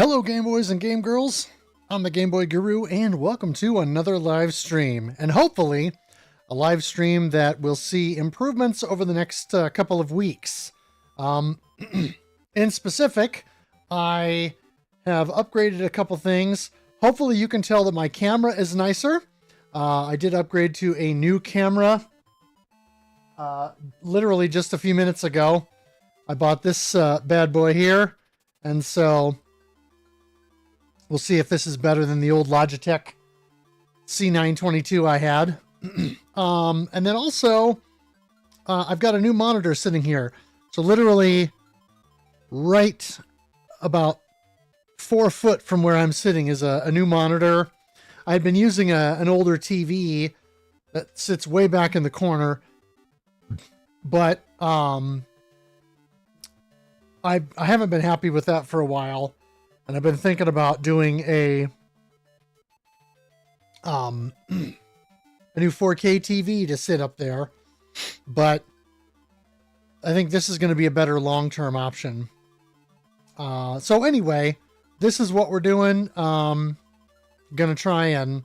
Hello Game Boys and Game Girls, I'm the GameBoyGuru and welcome to another live stream, and hopefully a live stream that will see improvements over the next couple of weeks. In specific, I have upgraded a couple things. Hopefully you can tell that my camera is nicer. I did upgrade to a new camera literally just a few minutes ago. I bought this bad boy here, and so we'll see if this is better than the old Logitech C922 I had. And then also, I've got a new monitor sitting here. So literally right about 4 foot from where I'm sitting is a new monitor. I had been using an older TV that sits way back in the corner, but I haven't been happy with that for a while. And I've been thinking about doing a new 4K TV to sit up there, but I think this is going to be a better long-term option. So anyway, this is what we're doing. Going to try and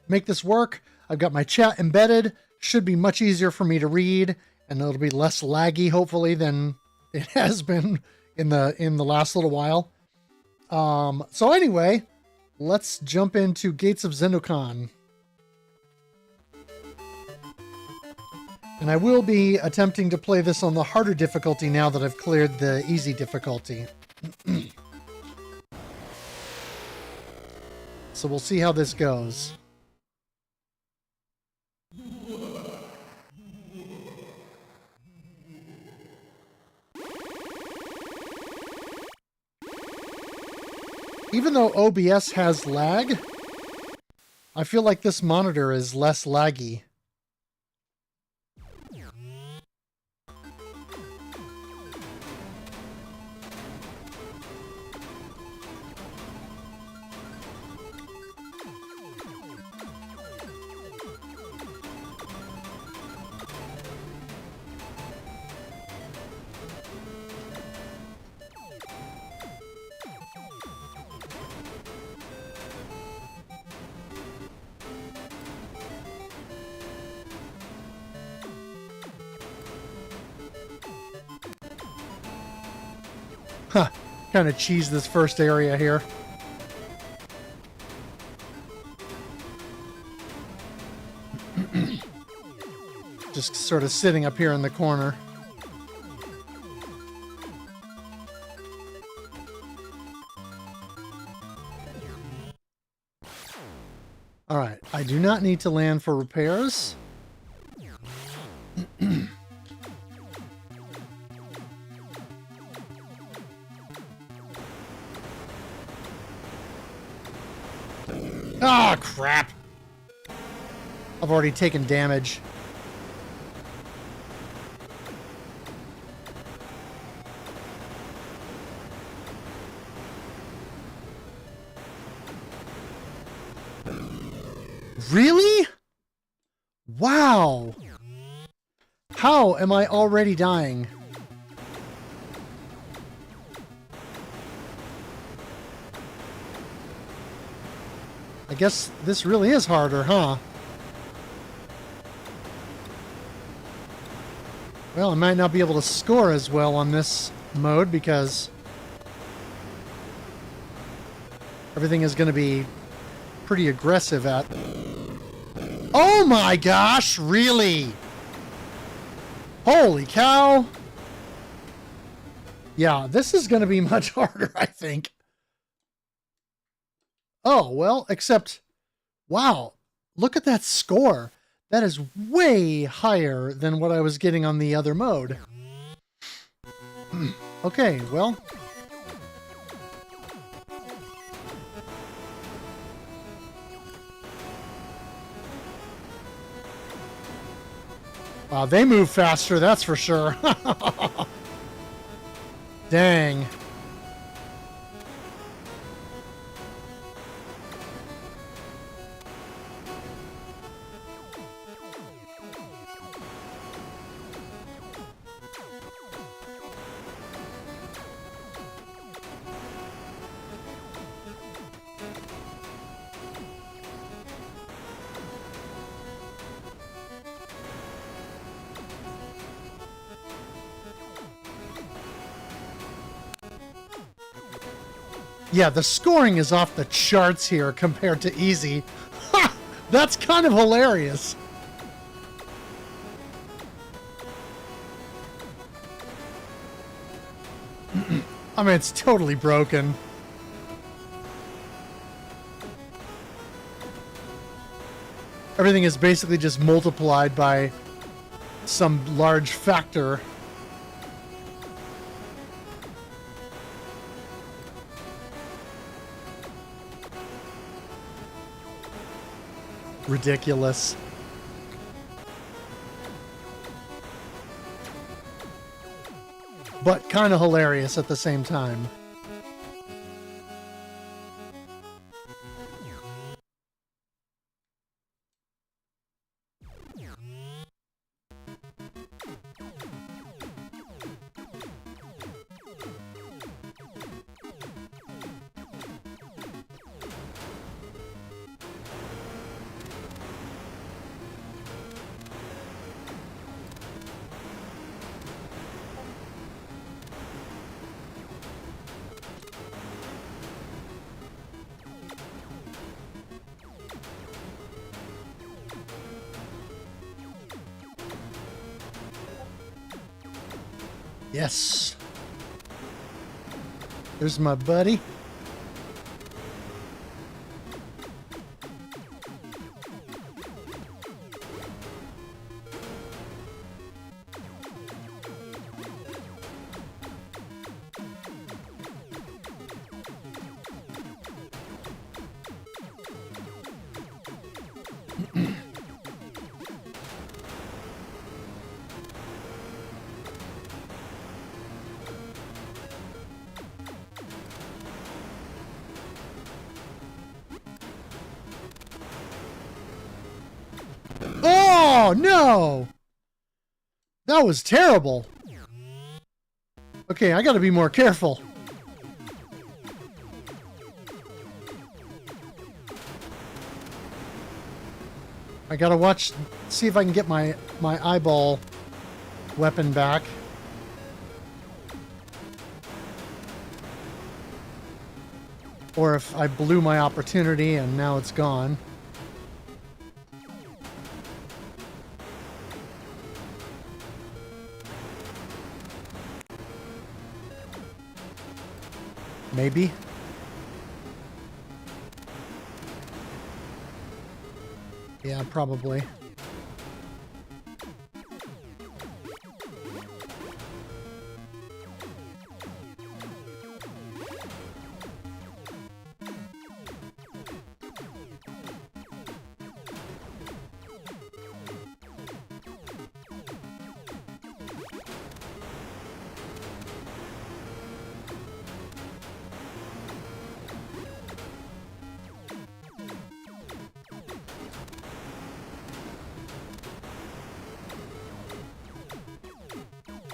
make this work. I've got my chat embedded. Should be much easier for me to read, and it'll be less laggy, hopefully, than it has been in the last little while. So anyway, let's jump into Gates of Zendocon. And I will be attempting to play this on the harder difficulty now that I've cleared the easy difficulty. So we'll see how this goes. Even though OBS has lag, I feel like this monitor is less laggy. Huh, kind of cheese this first area here. Just sort of sitting up here in the corner. All right, I do not need to land for repairs. Ah, crap! I've already taken damage. Really? Wow! How am I already dying? I guess this really is harder, huh? Well, I might not be able to score as well on this mode because everything is going to be pretty aggressive at... Oh my gosh, really? Holy cow! Yeah, this is going to be much harder, I think. Oh, well, except, wow, look at that score. That is way higher than what I was getting on the other mode. Okay, well. Wow, they move faster, that's for sure. Dang. Yeah, the scoring is off the charts here compared to easy. Ha! That's kind of hilarious. I mean, it's totally broken. Everything is basically just multiplied by some large factor. Ridiculous. But kind of hilarious at the same time. Yes. There's my buddy. Oh, no! That was terrible. Okay, I gotta be more careful. I gotta watch, see if I can get my eyeball weapon back. Or if I blew my opportunity and now it's gone. Maybe. Yeah, probably.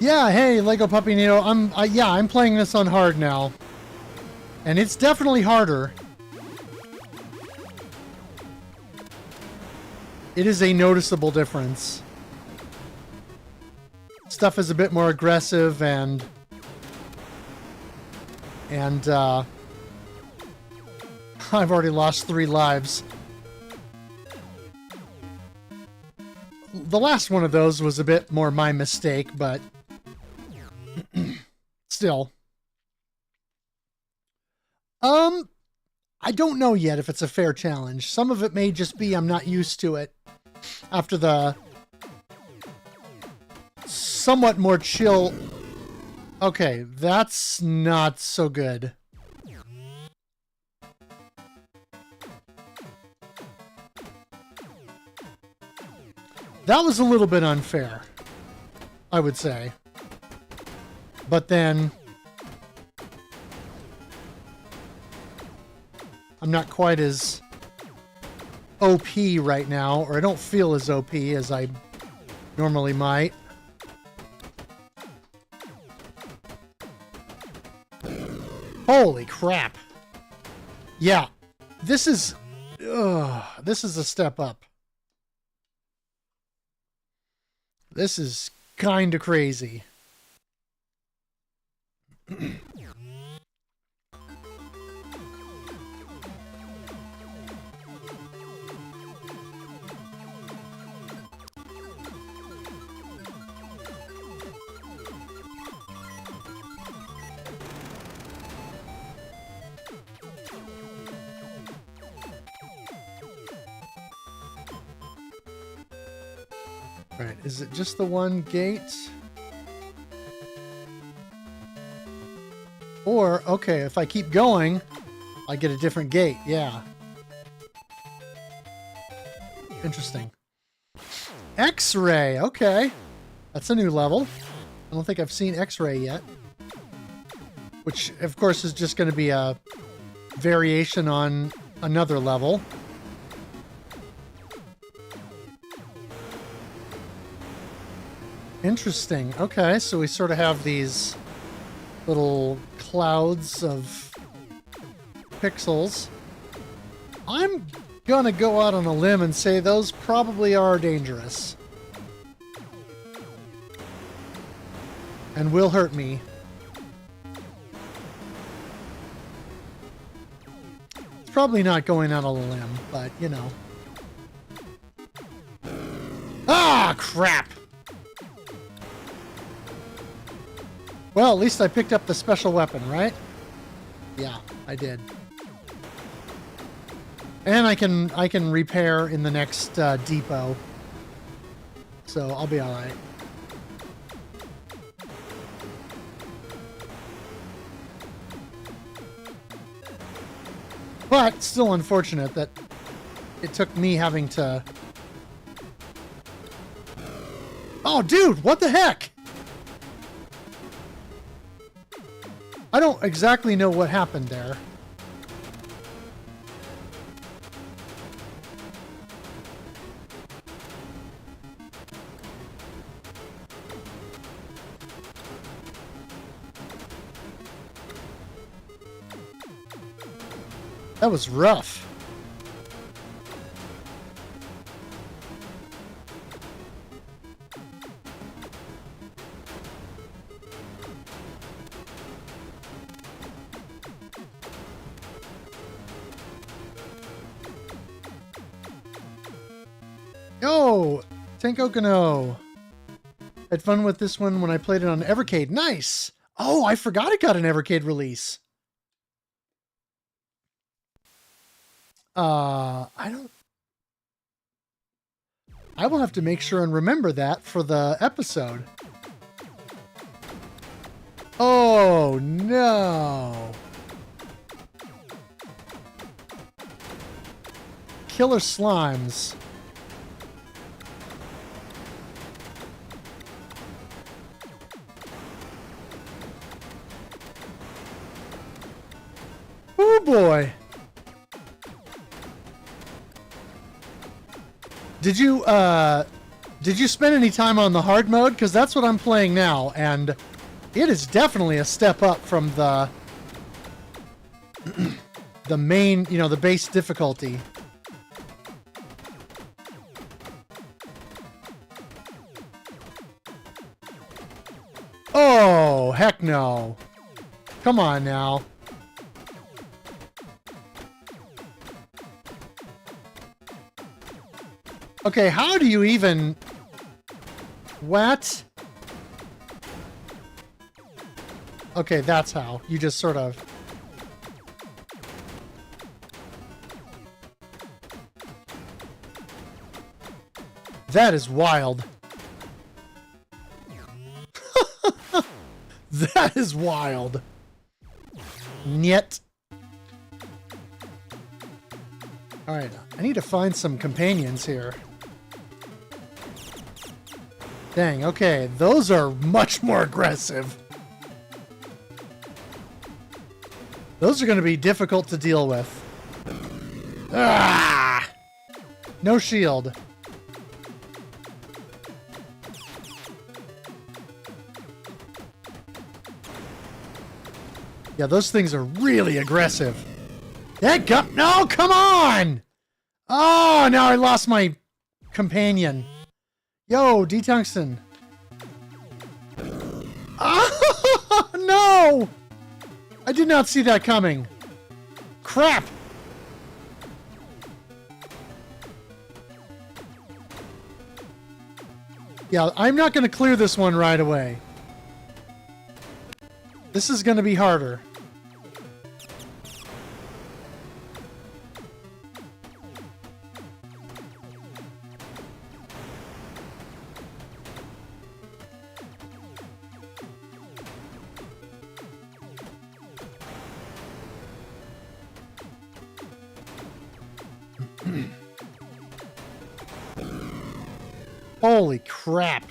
Yeah, hey, Lego Puppy Nito, I'm playing this on hard now. And it's definitely harder. It is a noticeable difference. Stuff is a bit more aggressive and I've already lost 3 lives. The last one of those was a bit more my mistake, but still. I don't know yet if it's a fair challenge. Some of it may just be I'm not used to it after the somewhat more chill. Okay, that's not so good. That was a little bit unfair, I would say. But then I'm not quite as OP right now, or I don't feel as OP as I normally might. Holy crap. Yeah, this is a step up. This is kind of crazy. Right, is it just the one gate? Or, okay, if I keep going, I get a different gate. Yeah. Interesting. X-ray, okay. That's a new level. I don't think I've seen X-ray yet. Which, of course, is just going to be a variation on another level. Interesting. Okay, so we sort of have these little clouds of pixels. I'm gonna go out on a limb and say those probably are dangerous. And will hurt me. It's probably not going out on a limb, but, you know. Ah, crap! Well, at least I picked up the special weapon, right? Yeah, I did. And I can repair in the next depot. So I'll be alright. But still unfortunate that it took me having to... Oh, dude, what the heck? I don't exactly know what happened there. That was rough. Yo, Tenkokano. Had fun with this one when I played it on Evercade. Nice. Oh, I forgot it got an Evercade release. I will have to make sure and remember that for the episode. Oh, no. Killer slimes. Oh, boy. Did you spend any time on the hard mode? Because that's what I'm playing now, and it is definitely a step up from the the main, you know, the base difficulty. Oh, heck no. Come on now. Okay, how do you even... What? Okay, that's how. You just sort of... That is wild. That is wild. Nyet. Alright, I need to find some companions here. Dang, okay, those are much more aggressive. Those are going to be difficult to deal with. Ah! No shield. Yeah, those things are really aggressive. No, come on! Oh, now I lost my companion. Yo, D-Tungsten. Oh, no! I did not see that coming. Crap! Yeah, I'm not going to clear this one right away. This is going to be harder. Holy crap.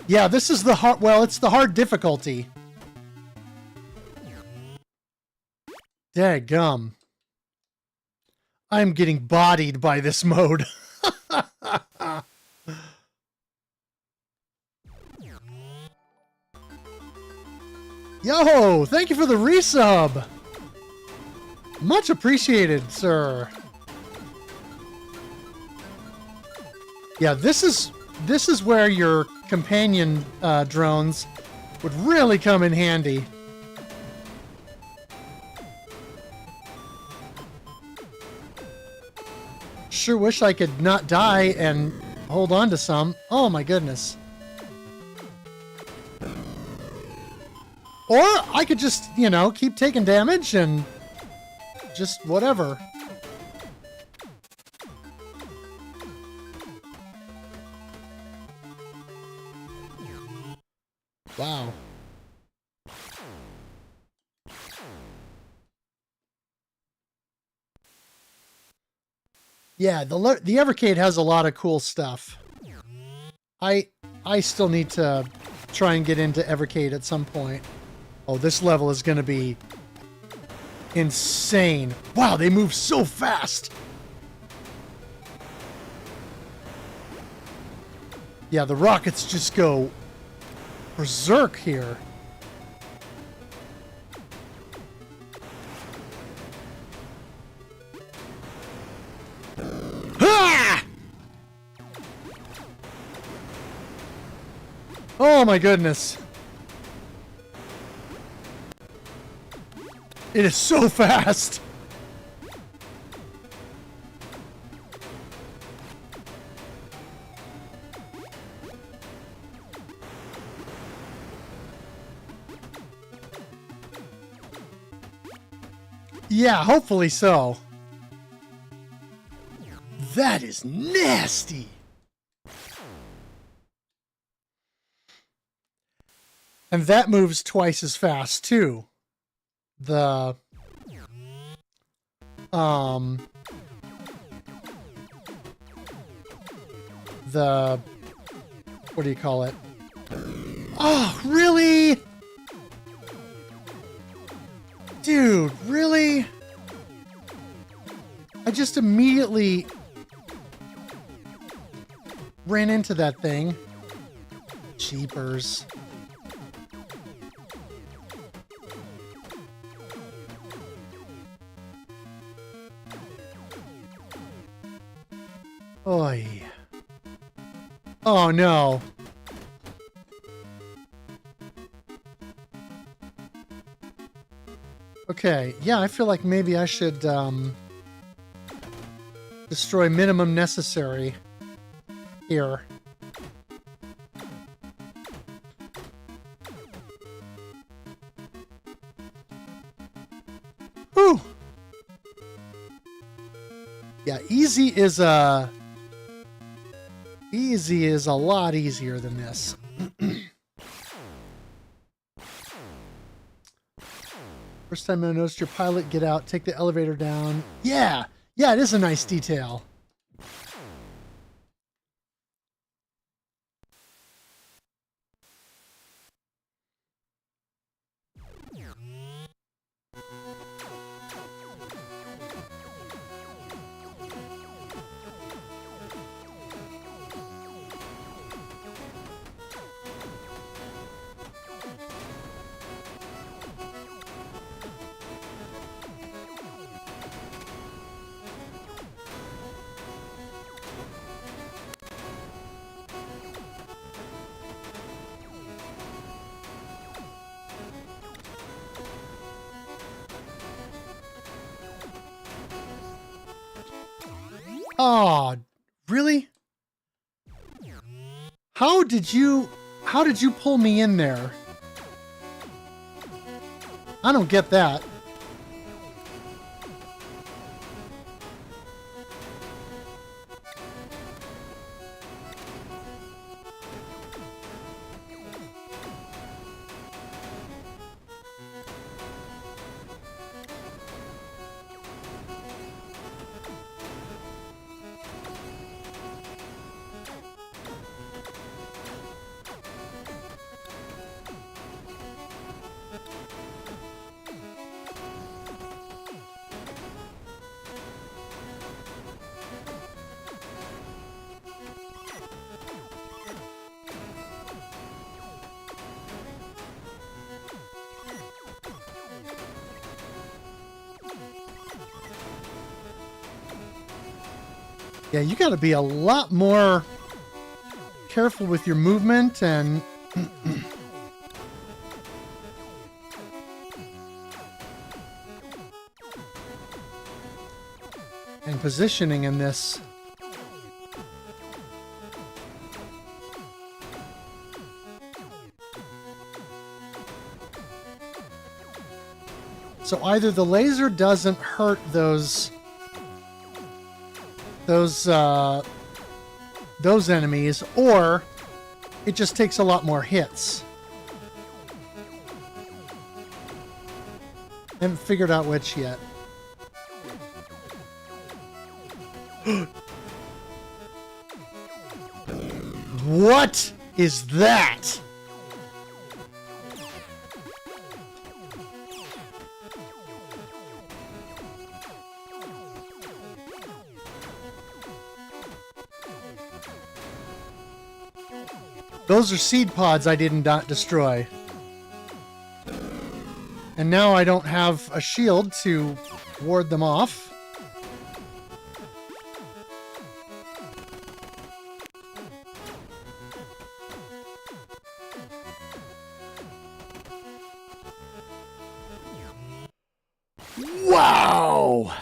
Yeah, this is the hard... Well, it's the hard difficulty. Daggum. I'm getting bodied by this mode. Yo, thank you for the resub. Much appreciated, sir. Yeah, this is where your companion drones would really come in handy. Sure wish I could not die and hold on to some. Oh my goodness. Or I could just, you know, keep taking damage and just whatever. Wow. Yeah, the Evercade has a lot of cool stuff. I still need to try and get into Evercade at some point. Oh, this level is going to be insane. Wow, they move so fast. Yeah, the rockets just go berserk here. Ah! Oh my goodness. It is so fast. Yeah, hopefully so. That is nasty. And that moves twice as fast too. The what do you call it? Oh, really? Dude, really? I just immediately ran into that thing. Jeepers. Oy. Oh no. Okay, yeah, I feel like maybe I should destroy minimum necessary here. Whew. Yeah, easy is a lot easier than this. First time I noticed your pilot get out, take the elevator down. Yeah, yeah, it is a nice detail. Oh, really? How did you pull me in there? I don't get that. Yeah, you got to be a lot more careful with your movement and and positioning in this. So either the laser doesn't hurt those enemies, or it just takes a lot more hits. I haven't figured out which yet. What is that? Those are seed pods I did not destroy. And now I don't have a shield to ward them off. Wow!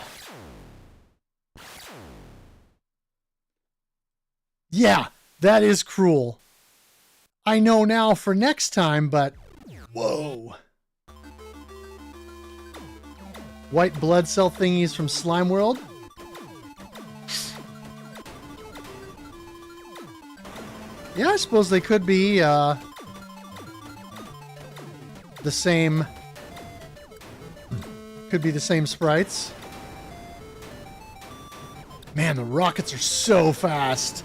Yeah, that is cruel. I know now for next time, but whoa. White blood cell thingies from Slime World. Yeah, I suppose they could be the same. Could be the same sprites. Man, the rockets are so fast.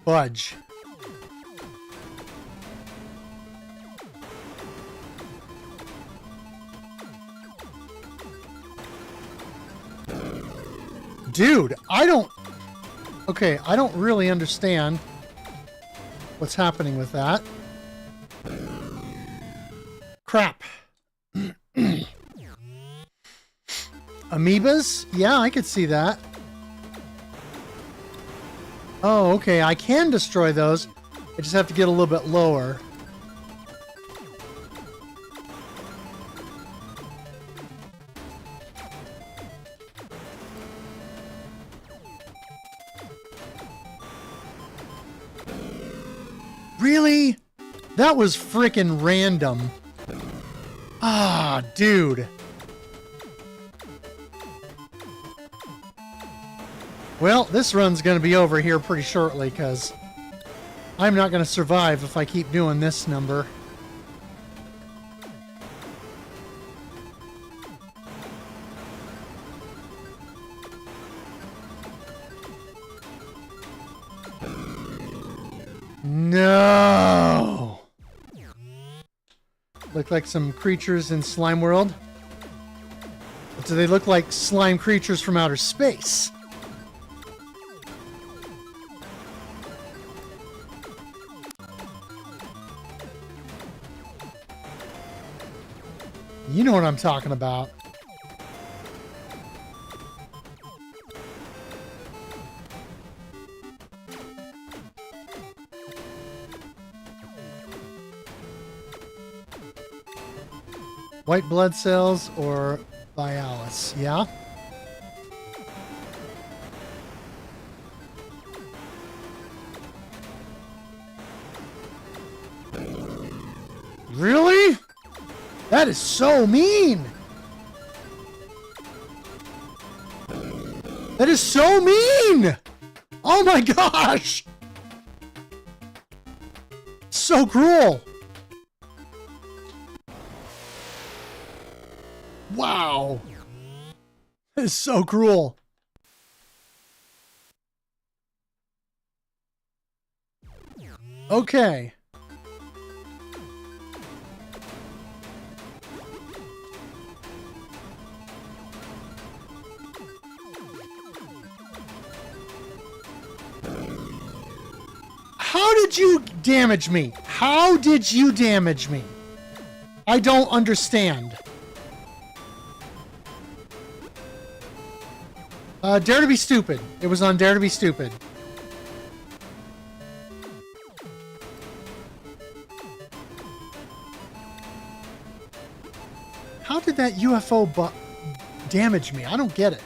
Fudge. Dude, I don't really understand what's happening with that. Crap. Amoebas? Yeah, I could see that. Oh, okay, I can destroy those. I just have to get a little bit lower. Really? That was frickin' random. Ah, dude. Well, this run's going to be over here pretty shortly, because I'm not going to survive if I keep doing this number. No! Look like some creatures in Slime World. But do they look like slime creatures from outer space? You know what I'm talking about. White blood cells or Vialis, yeah? Really? That is so mean! That is so mean! Oh my gosh! So cruel! Wow! That is so cruel. Okay. How did you damage me? How did you damage me? I don't understand. Dare to be stupid. It was on Dare to be Stupid. How did that UFO damage me? I don't get it.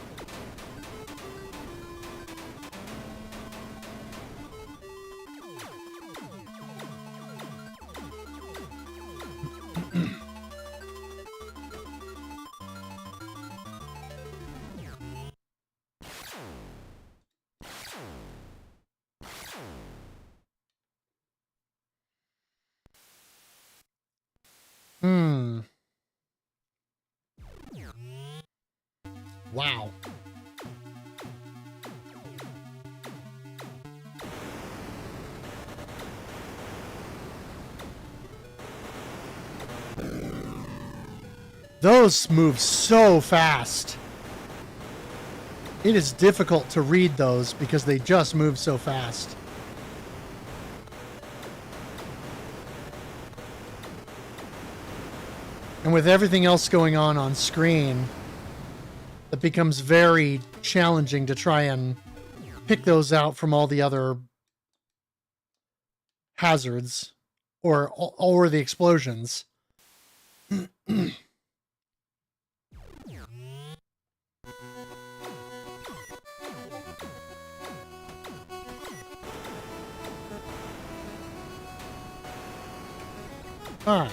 Wow. Those move so fast. It is difficult to read those because they just move so fast. And with everything else going on screen, it becomes very challenging to try and pick those out from all the other hazards or the explosions. All right.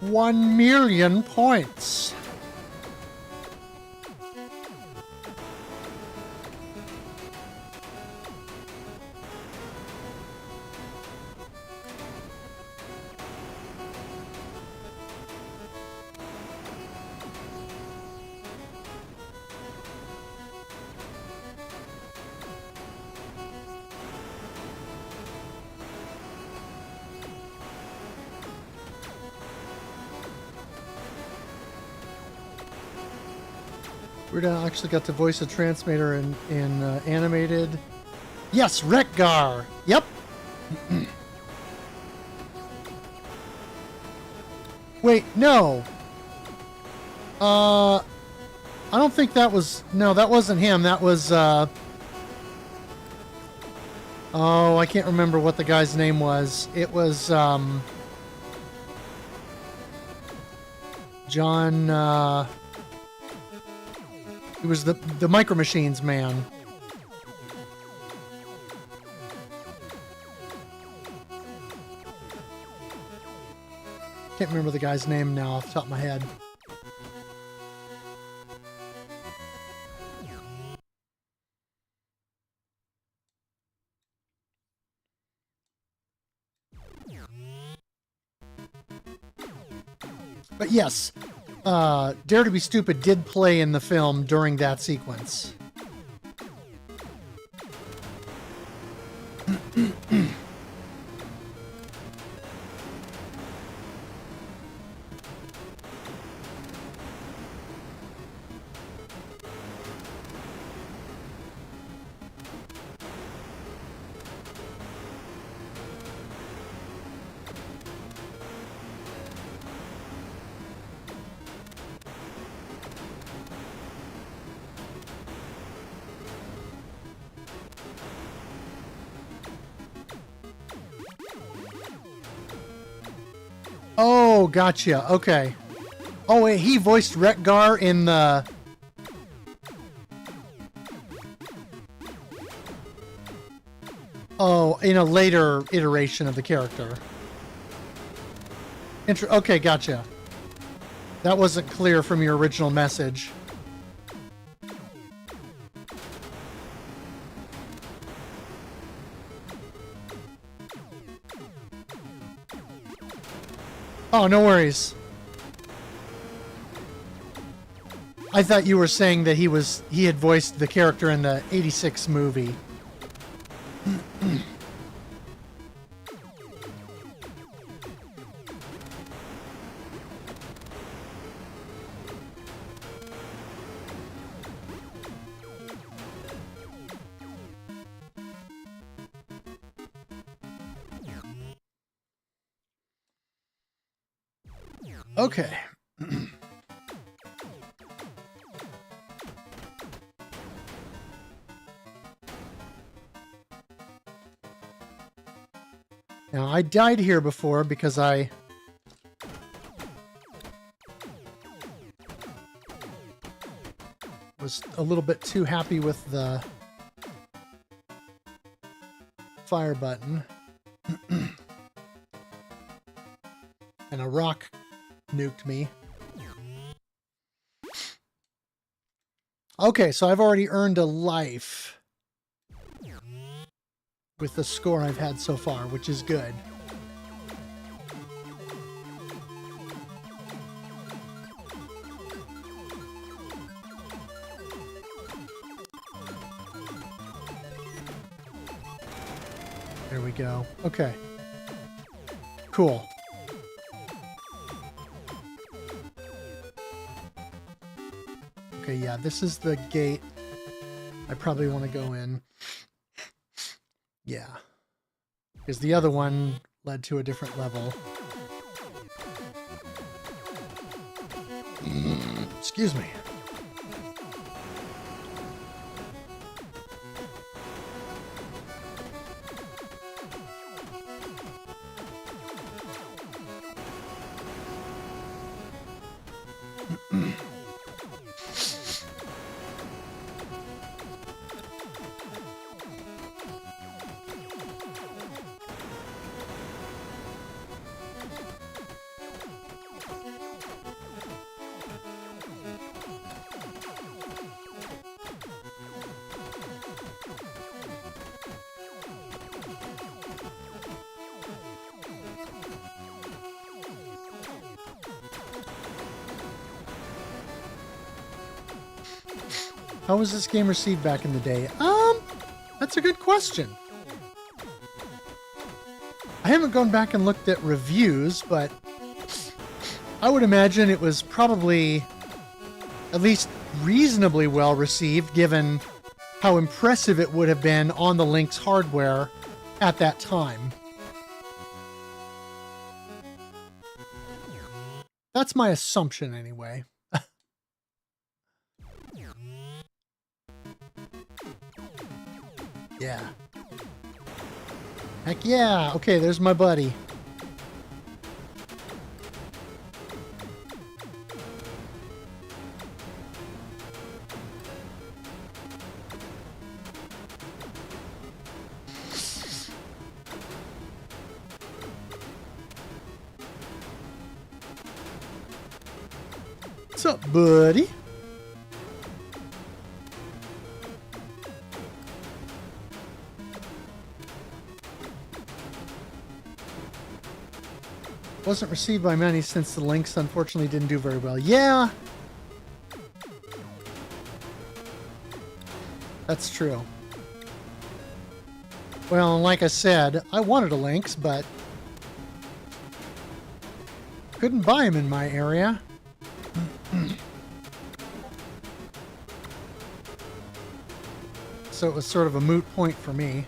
$1 million points. Weird Al actually got to voice a transmitter in animated. Yes, Rekgar. Yep. Wait, no. I don't think that was. No, that wasn't him. That was. Oh, I can't remember what the guy's name was. It was John. It was the Micro Machines man. Can't remember the guy's name now off the top of my head. But yes, Dare to be Stupid did play in the film during that sequence. Oh, gotcha. Okay. Oh, wait, he voiced Rekgar in the... Oh, in a later iteration of the character. Okay, gotcha. That wasn't clear from your original message. Oh, no worries. I thought you were saying that he had voiced the character in the '86 movie. Okay. Now, I died here before because I was a little bit too happy with the fire button. And a rock nuked me. Okay, so I've already earned a life with the score I've had so far, which is good. There we go. Okay. Cool. Okay, yeah, this is the gate I probably want to go in. Yeah. Because the other one led to a different level. Excuse me. How was this game received back in the day? That's a good question. I haven't gone back and looked at reviews, but I would imagine it was probably at least reasonably well received, given how impressive it would have been on the Lynx hardware at that time. That's my assumption, anyway. Yeah. Heck yeah! Okay, there's my buddy. What's up, buddy? Wasn't received by many since the Lynx unfortunately didn't do very well. Yeah. That's true. Well, like I said, I wanted a Lynx, but couldn't buy them in my area. So it was sort of a moot point for me.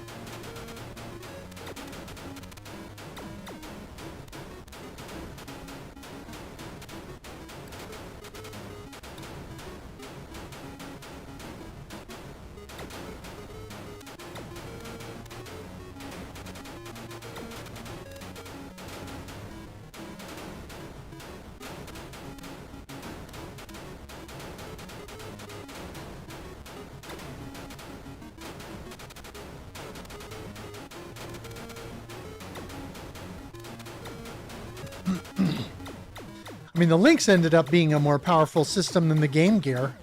I mean, the Lynx ended up being a more powerful system than the Game Gear.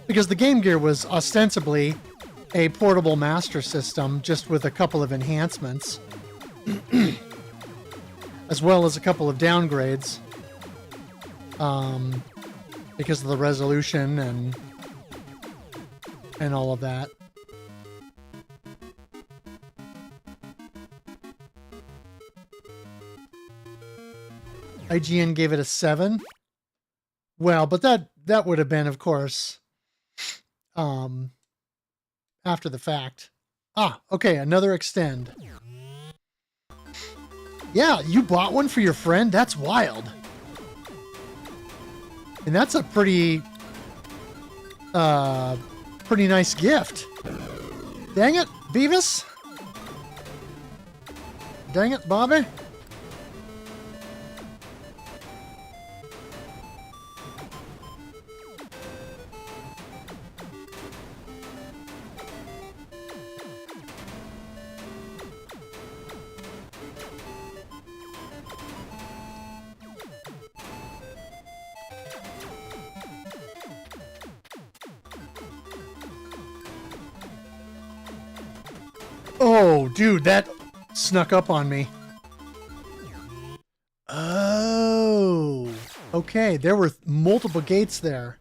Because the Game Gear was ostensibly a portable master system, just with a couple of enhancements. As well as a couple of downgrades. because of the resolution and all of that. IGN gave it a 7. Well, but that would have been, of course, after the fact. Ah, okay, another extend. Yeah, you bought one for your friend? That's wild. And that's a pretty nice gift. Dang it, Beavis. Dang it, Bobby. Oh, dude, that snuck up on me. Oh, okay. There were multiple gates there.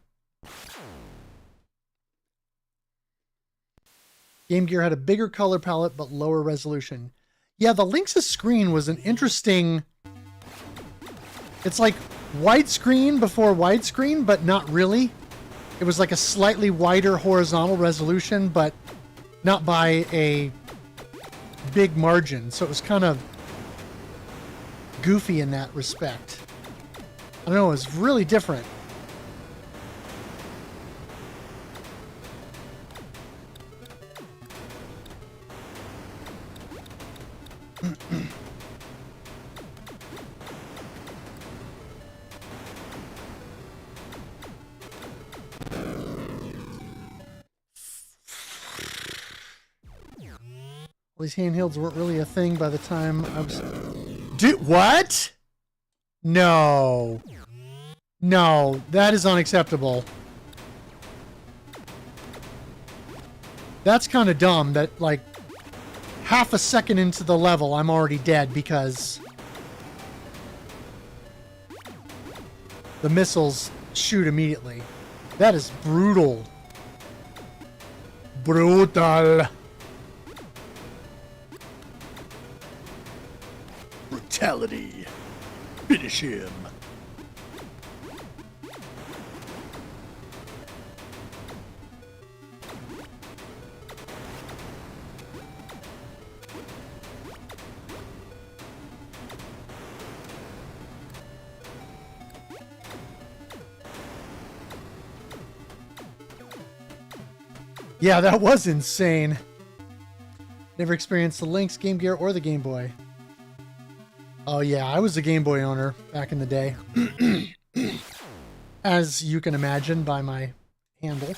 Game Gear had a bigger color palette, but lower resolution. Yeah, the Lynx's screen was an interesting... It's like widescreen before widescreen, but not really. It was like a slightly wider horizontal resolution, but not by a big margin, so it was kind of goofy in that respect. I don't know, it was really different. These handhelds weren't really a thing by the time I was... Dude, what? No. No, that is unacceptable. That's kind of dumb that, like, half a second into the level, I'm already dead because the missiles shoot immediately. That is brutal. Brutal. Brutality. Finish him. Yeah, that was insane. Never experienced the Lynx, Game Gear, or the Game Boy. Oh yeah, I was a Game Boy owner back in the day. As you can imagine by my handle.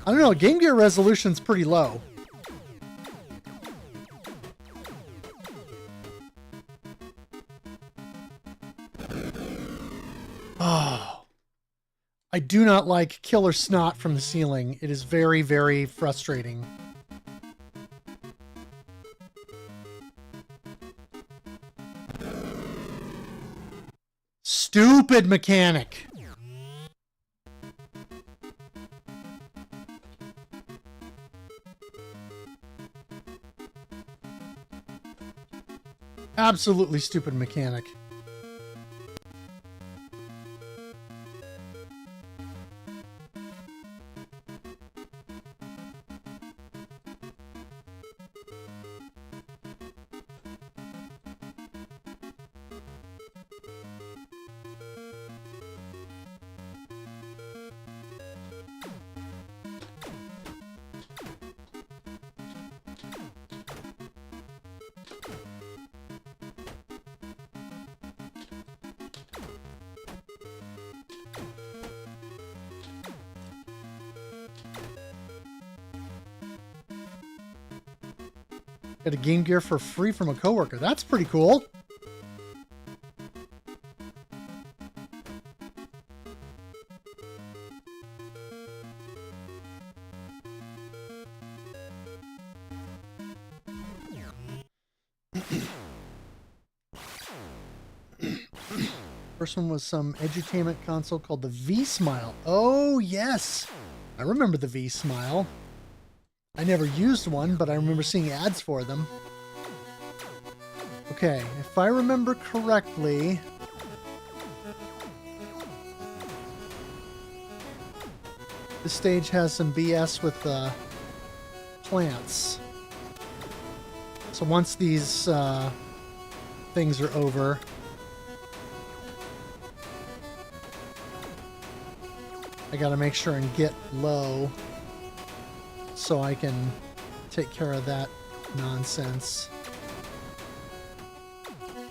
I don't know, Game Gear resolution's pretty low. Oh. I do not like killer snot from the ceiling. It is very, very frustrating. Stupid mechanic. Absolutely stupid mechanic. Got a Game Gear for free from a coworker. That's pretty cool. First one was some edutainment console called the V-Smile. Oh, yes. I remember the V-Smile. I never used one, but I remember seeing ads for them. Okay, if I remember correctly... this stage has some BS with plants. So once these things are over... I gotta make sure and get low so I can take care of that nonsense.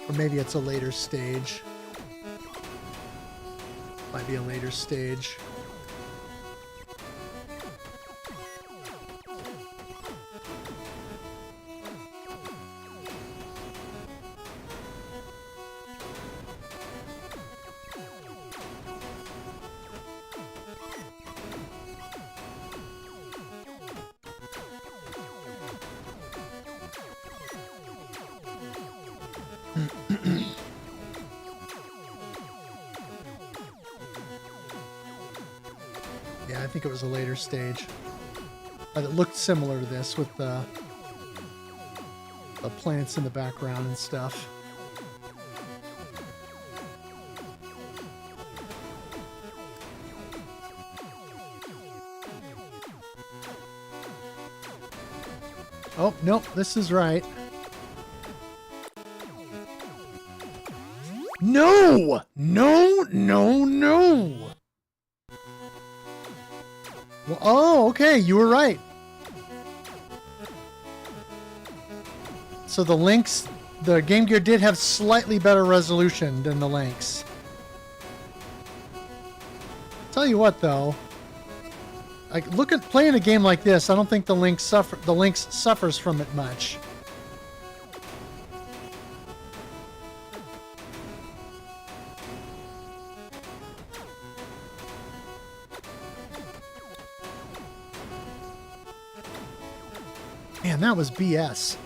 Or maybe it's a later stage. Might be a later stage. Yeah, I think it was a later stage. But it looked similar to this with the plants in the background and stuff. Oh, nope, this is right. No! No, no, no! Well, oh, okay, you were right. So the Lynx, the Game Gear did have slightly better resolution than the Lynx. Tell you what, though, like look at playing a game like this. I don't think the Lynx suffers from it much. Man, that was BS.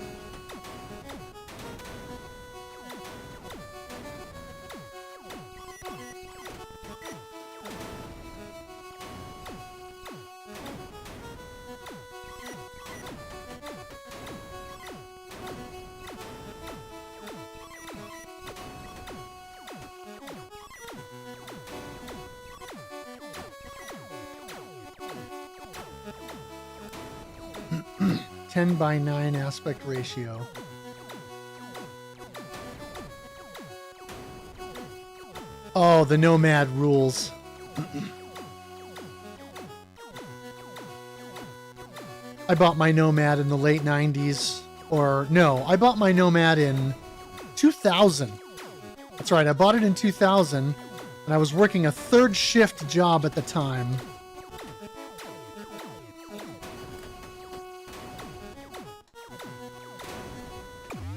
Ten by 9 aspect ratio. Oh, the Nomad rules. I bought my Nomad in the late 90s. Or, no, I bought my Nomad in 2000. That's right, I bought it in 2000, and I was working a third shift job at the time.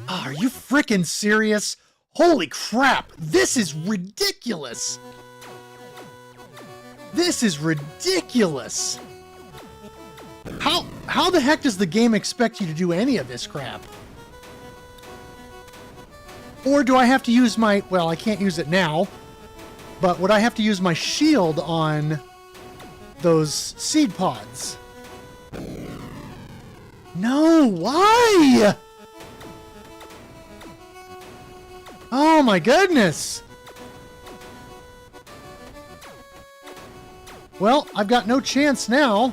Oh, are you freaking serious? Holy crap! This is ridiculous! This is ridiculous! How the heck does the game expect you to do any of this crap? Or do I have to use my... well, I can't use it now. But would I have to use my shield on those seed pods? No, why? Oh my goodness! Well, I've got no chance now.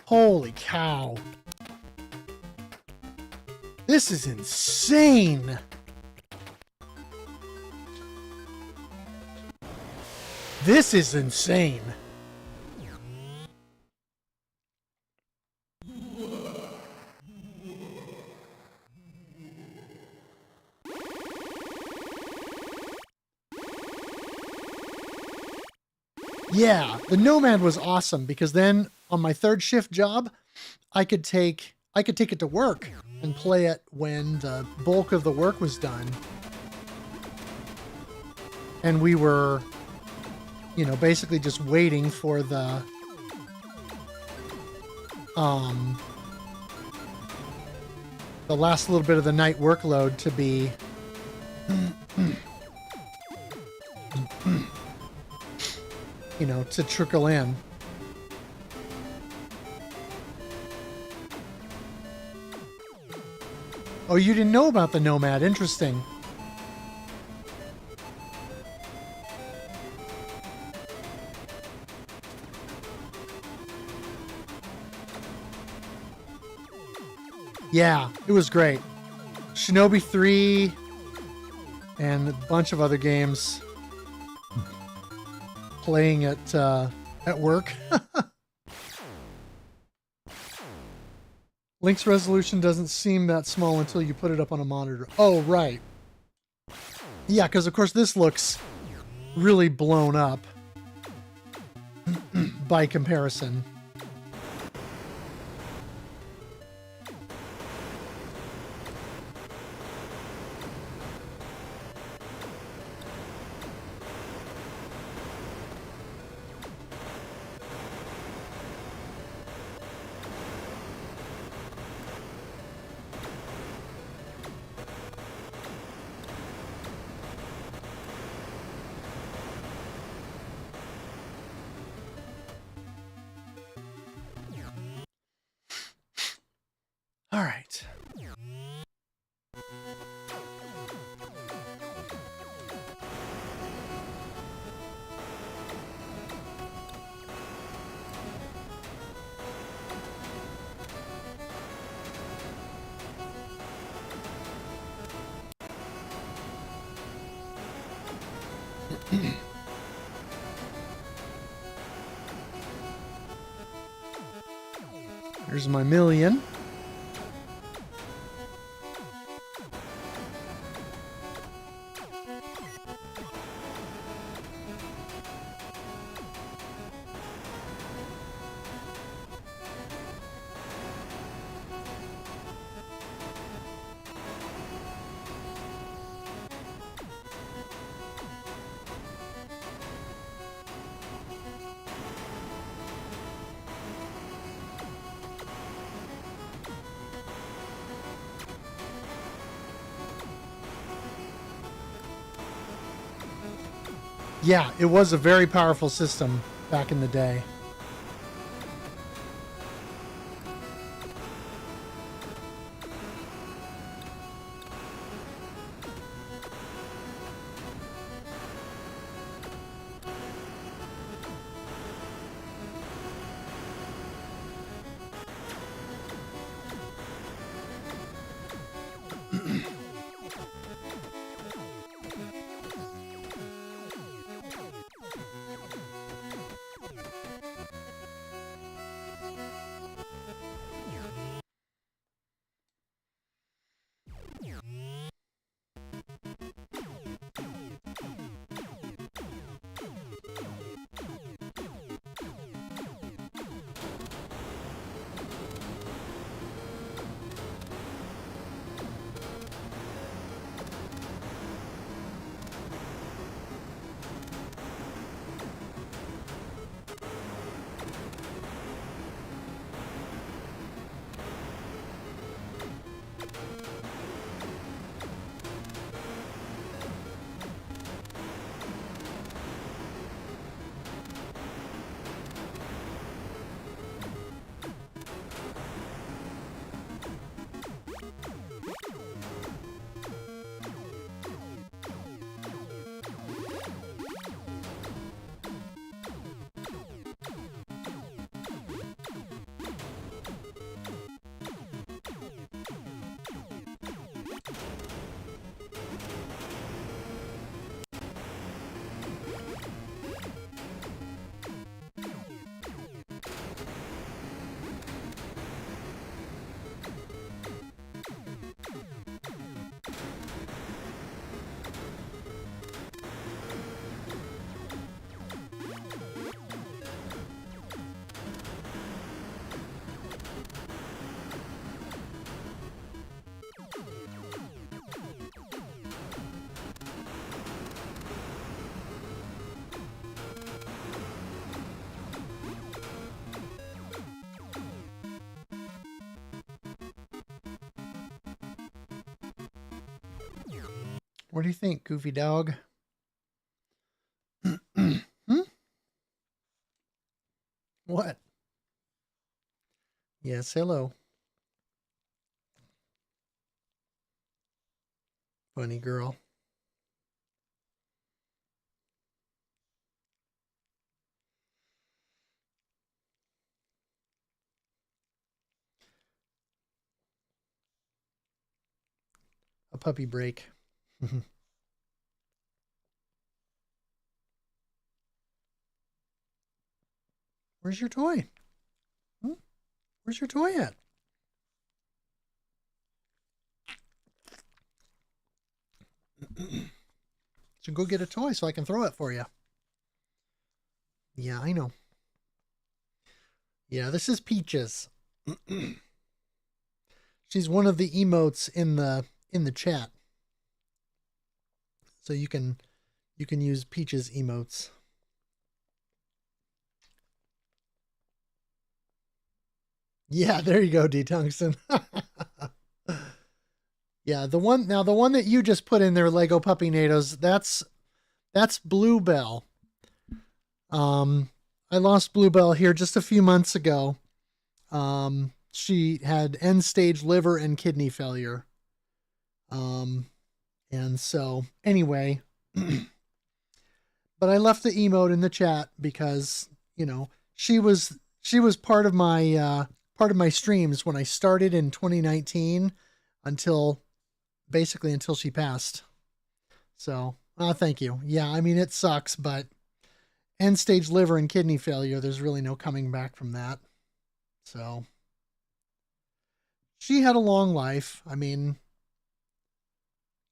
Holy cow. This is insane. This is insane. Yeah, the Nomad was awesome because then on my third shift job, I could take it to work and play it when the bulk of the work was done. And we were, you know, basically just waiting for the um, the last little bit of the night workload to be you know, to trickle in. Oh, you didn't know about the Nomad. Interesting. Yeah, it was great. Shinobi 3 and a bunch of other games. Playing it at work. Link's resolution doesn't seem that small until you put it up on a monitor. Oh, right. Yeah, because of course this looks really blown up by comparison. All right. Here's my million. Yeah, it was a very powerful system back in the day. What do you think, goofy dog? What? Yes, hello. Funny girl. A puppy break. Where's your toy? Where's your toy at? So go get a toy so I can throw it for you. Yeah, I know. Yeah, this is Peaches. She's one of the emotes in the chat. So you can use Peaches emotes. Yeah, there you go, D Tungsten. Yeah, the one that you just put in there, Lego Puppy Natos, that's Bluebell. I lost Bluebell here just a few months ago. She had end-stage liver and kidney failure. And so anyway, but I left the emote in the chat because, you know, she was part of my streams when I started in 2019 until she passed. So, thank you. Yeah, I mean, it sucks, but end-stage liver and kidney failure, there's really no coming back from that. So, she had a long life. I mean,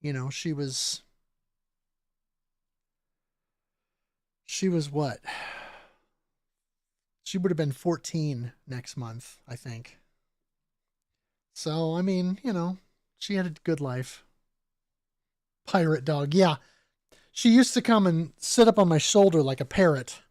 you know, she was what? She would have been 14 next month, I think. So, I mean, you know, she had a good life. Pirate dog. Yeah. She used to come and sit up on my shoulder like a parrot.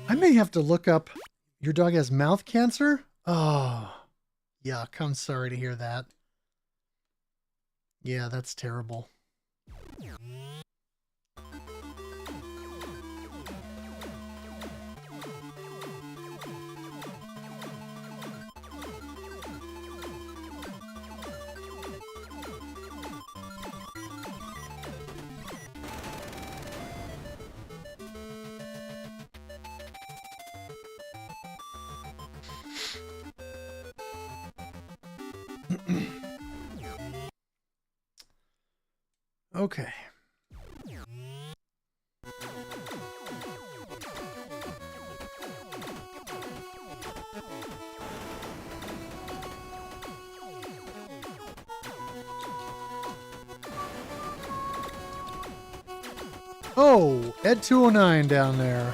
I may have to look up, your dog has mouth cancer? Oh, yuck. I'm sorry to hear that. Yeah, that's terrible. Okay. Oh, Ed209 down there.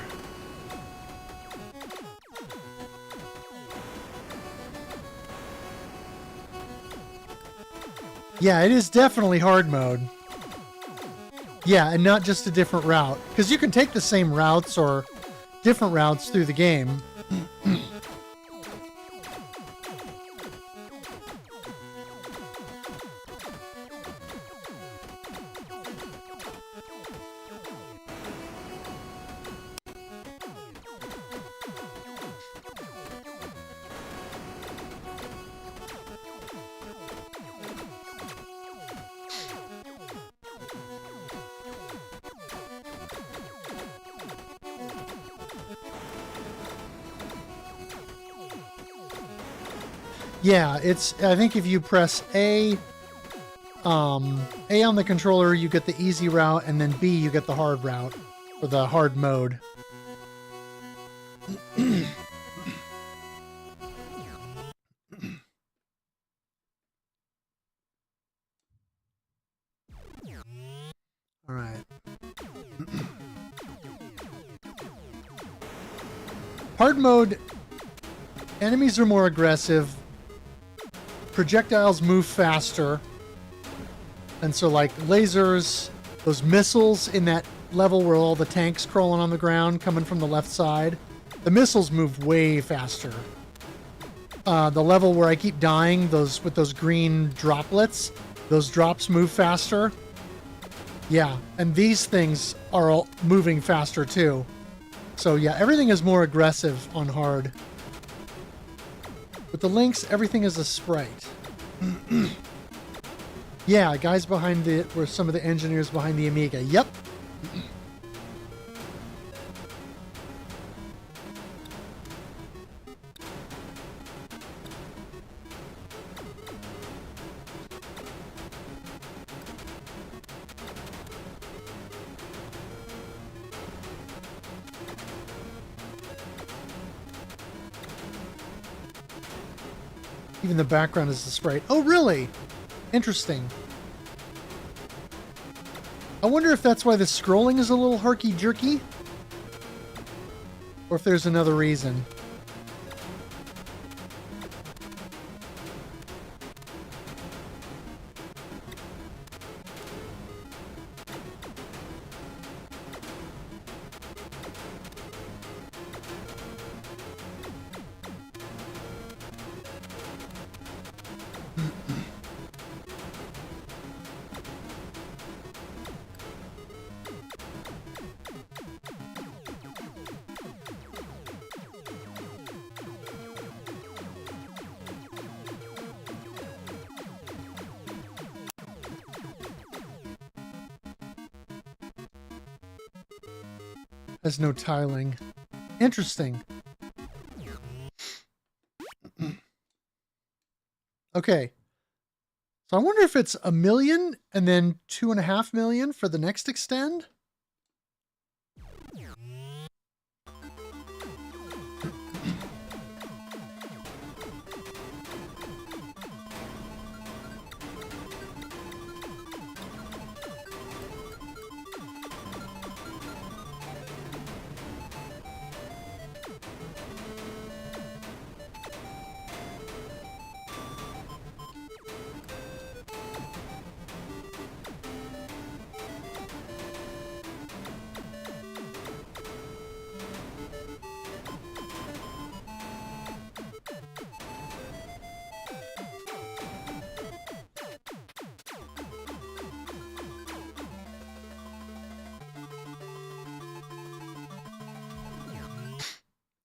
Yeah, it is definitely hard mode. Yeah, and not just a different route. Because you can take the same routes or different routes through the game. Yeah, I think if you press A on the controller, you get the easy route, and then B, you get the hard route, or the hard mode. Hard mode, enemies are more aggressive. Projectiles move faster. And so, like, lasers, those missiles in that level where all the tanks crawling on the ground coming from the left side, the missiles move way faster. The level where I keep dying, with those green droplets, those drops move faster. Yeah, and these things are all moving faster too. So yeah, everything is more aggressive on hard. With the Lynx, everything is a sprite. Yeah, guys behind were some of the engineers behind the Amiga. Yep. Even the background is a sprite. Oh, really? Interesting. I wonder if that's why the scrolling is a little herky-jerky? Or if there's another reason. Has no tiling. Interesting. Okay. So I wonder if it's 1 million and then 2.5 million for the next extend?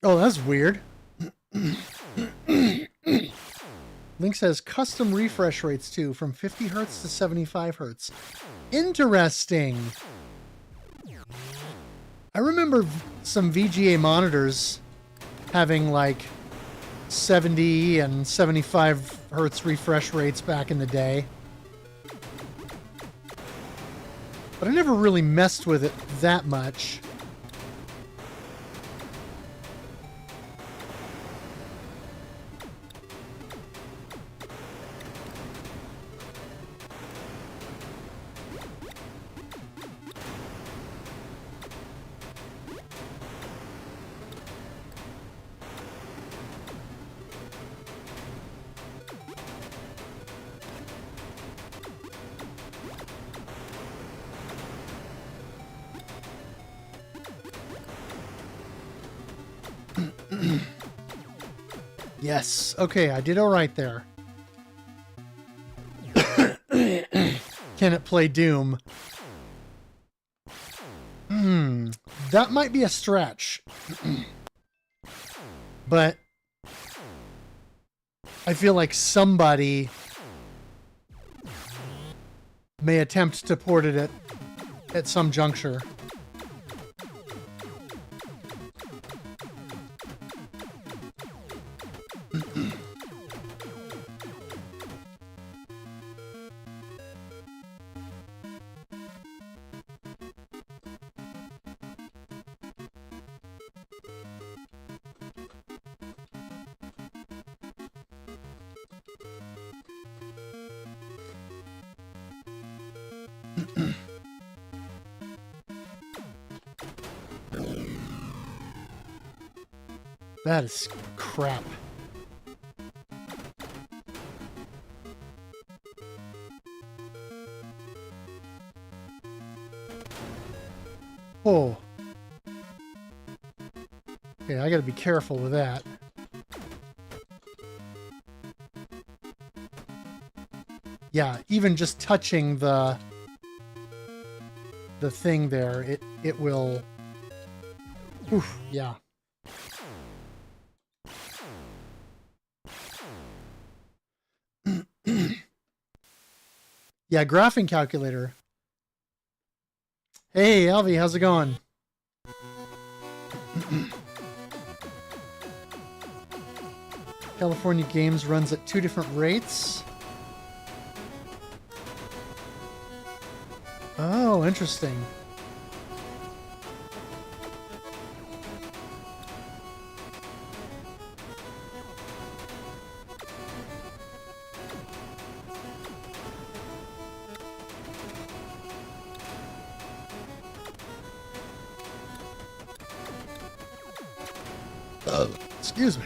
Oh, that's weird. Lynx has custom refresh rates too, from 50 hertz to 75 hertz. Interesting. I remember some VGA monitors having like 70 and 75 hertz refresh rates back in the day. But I never really messed with it that much. Yes. Okay, I did all right there. Can it play Doom? That might be a stretch. But I feel like somebody may attempt to port it at some juncture. That is crap. Oh. Okay, I gotta be careful with that. Yeah, even just touching the thing there, it will... Oof, yeah. Yeah, graphing calculator. Hey, Alvi, how's it going? California Games runs at 2 different rates. Oh, interesting. Excuse me.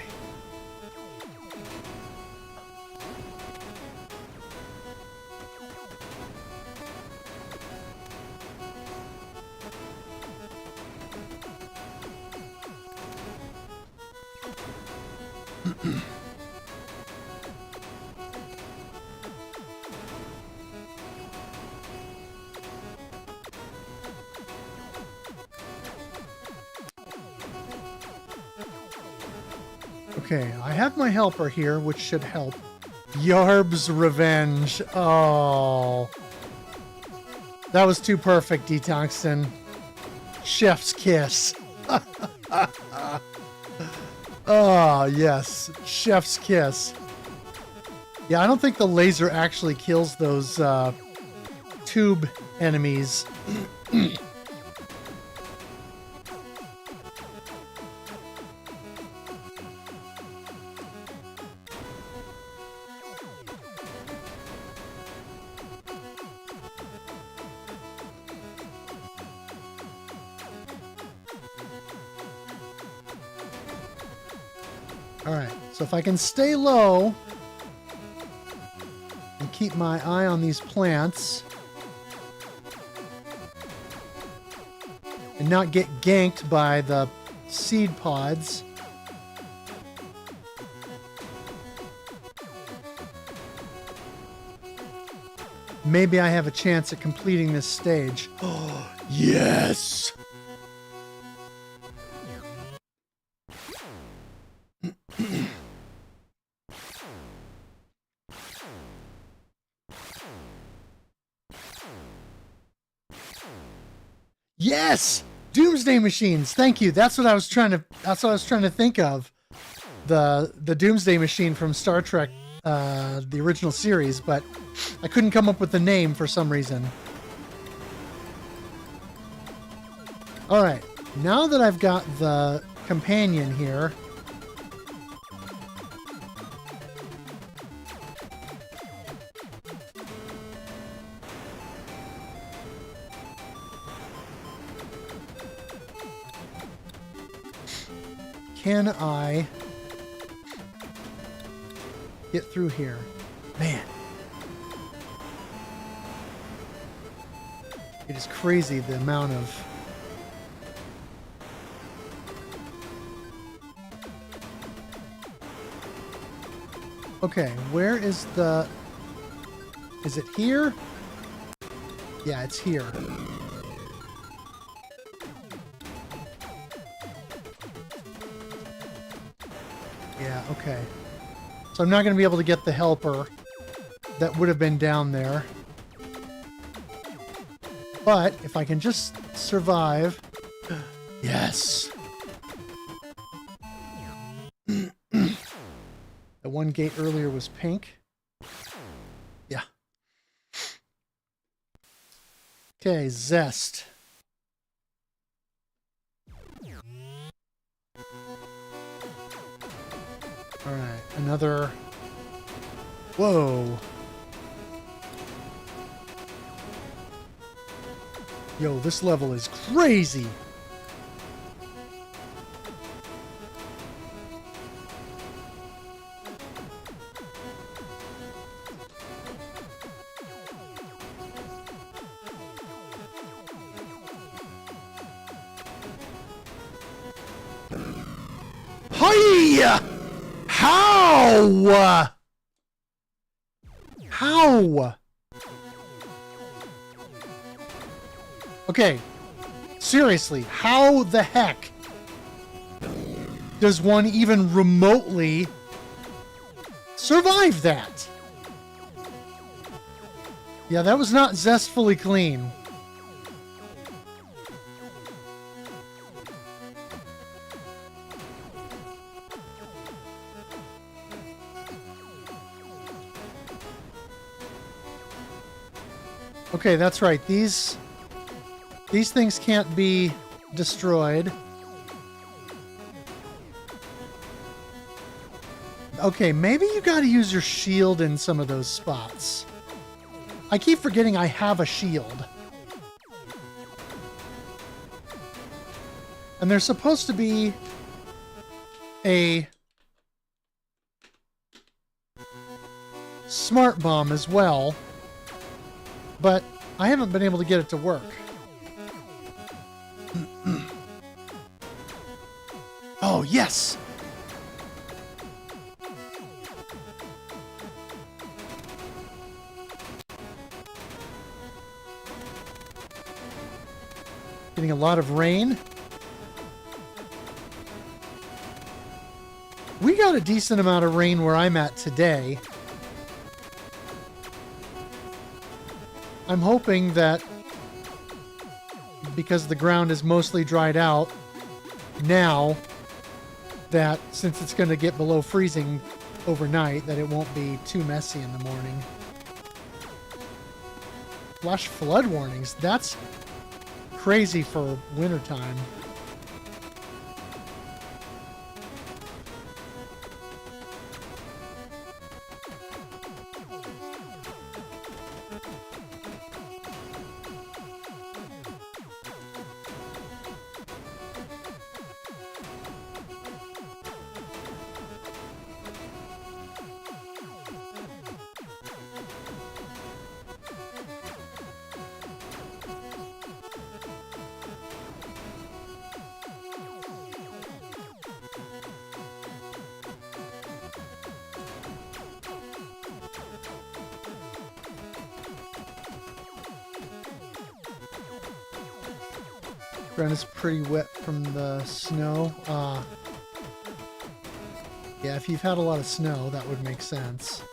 Okay, I have my helper here, which should help. Yarb's Revenge. Oh. That was too perfect, Detoxin. Chef's kiss. Oh, yes. Chef's kiss. Yeah, I don't think the laser actually kills those tube enemies. Alright, so if I can stay low and keep my eye on these plants and not get ganked by the seed pods, maybe I have a chance at completing this stage. Oh, yes! Yes! Doomsday machines. Thank you. That's what I was trying to think of. The Doomsday machine from Star Trek, the original series, but I couldn't come up with the name for some reason. All right. Now that I've got the companion here, can I get through here? Man. It is crazy the amount of... Okay, where is the... Is it here? Yeah, it's here. Yeah, okay. So I'm not going to be able to get the helper that would have been down there. But if I can just survive... Yes! The one gate earlier was pink. Yeah. Okay, Zest. Alright, another... Whoa! Yo, this level is crazy! Hiya! How? How? Okay, seriously, how the heck does one even remotely survive that? Yeah, that was not zestfully clean. Okay, that's right. These things can't be destroyed. Okay, maybe you gotta use your shield in some of those spots. I keep forgetting I have a shield. And there's supposed to be a smart bomb as well, but I haven't been able to get it to work. Oh, yes! Getting a lot of rain. We got a decent amount of rain where I'm at today. I'm hoping that because the ground is mostly dried out now, that since it's going to get below freezing overnight, that it won't be too messy in the morning. Flash flood warnings. That's crazy for wintertime. Ground is pretty wet from the snow. Yeah, if you've had a lot of snow, that would make sense.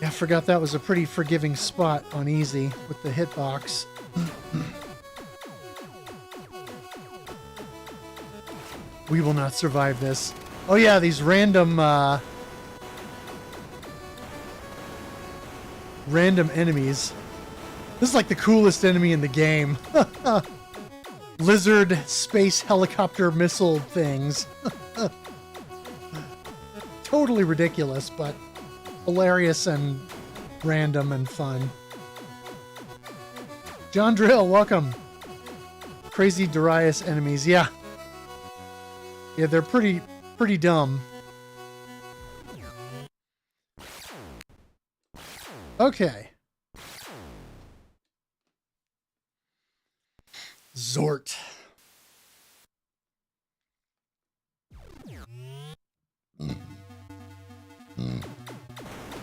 Yeah, I forgot that was a pretty forgiving spot on easy with the hitbox. We will not survive this. Oh yeah, these random enemies. This is like the coolest enemy in the game. Lizard space helicopter missile things. Totally ridiculous, but hilarious and random and fun. John Drill, welcome. Crazy Darius enemies, yeah. Yeah, they're pretty dumb. Okay. Zort.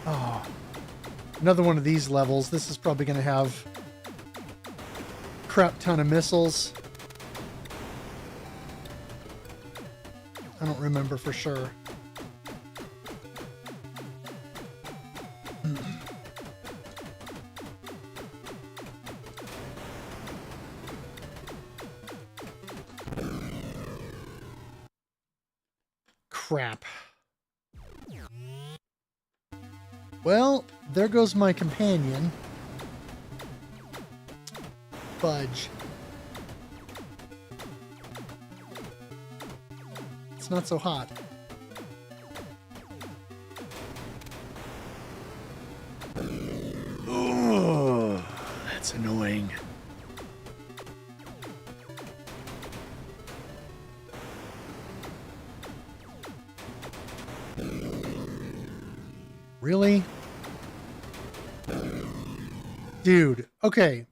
Oh. Another one of these levels. This is probably going to have a crap ton of missiles. I don't remember for sure. Crap. Well, there goes my companion. Fudge. It's not so hot. Oh, that's annoying. Really? Dude, okay.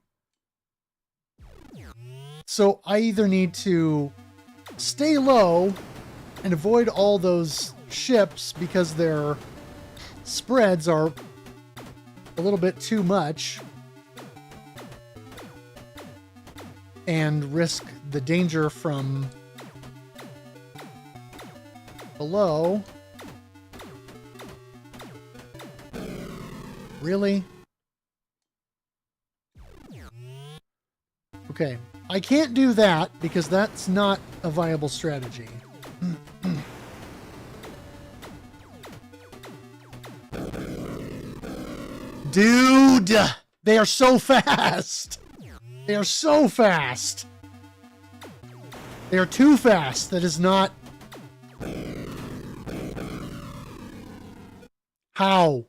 So I either need to stay low and avoid all those ships because their spreads are a little bit too much, and risk the danger from below. Really? Okay, I can't do that because that's not a viable strategy. Dude! They are so fast! They are so fast! They are too fast. That is not... How?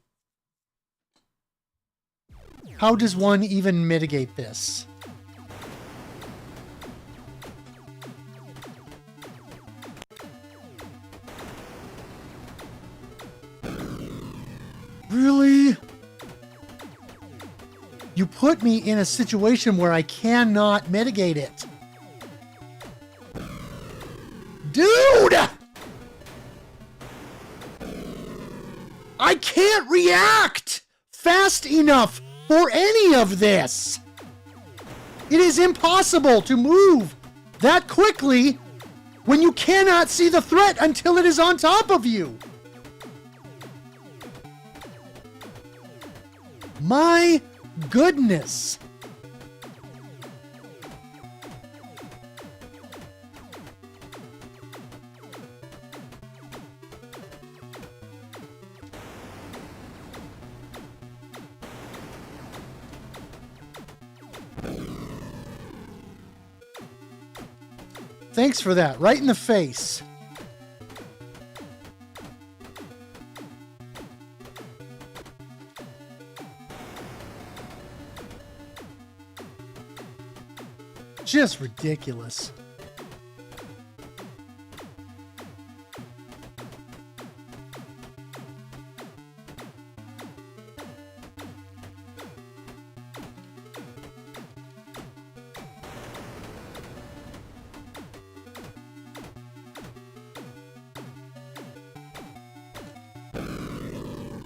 How does one even mitigate this? Really? You put me in a situation where I cannot mitigate it. Dude! I can't react fast enough for any of this. It is impossible to move that quickly when you cannot see the threat until it is on top of you. My goodness. Thanks for that. Right in the face. Just ridiculous.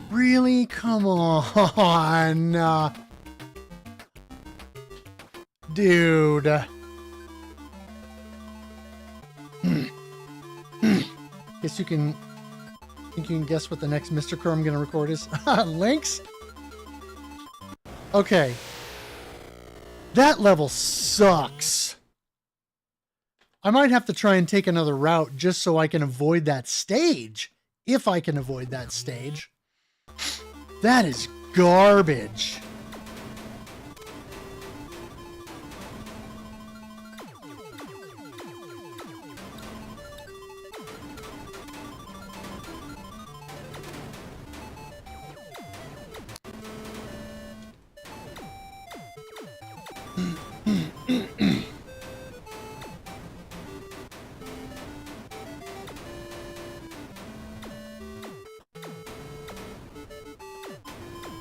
Really? Come on. Dude. Guess you can... Think you can guess what the next Mr. Crow I'm going to record is? Links? Okay. That level sucks. I might have to try and take another route just so I can avoid that stage. If I can avoid that stage. That is garbage.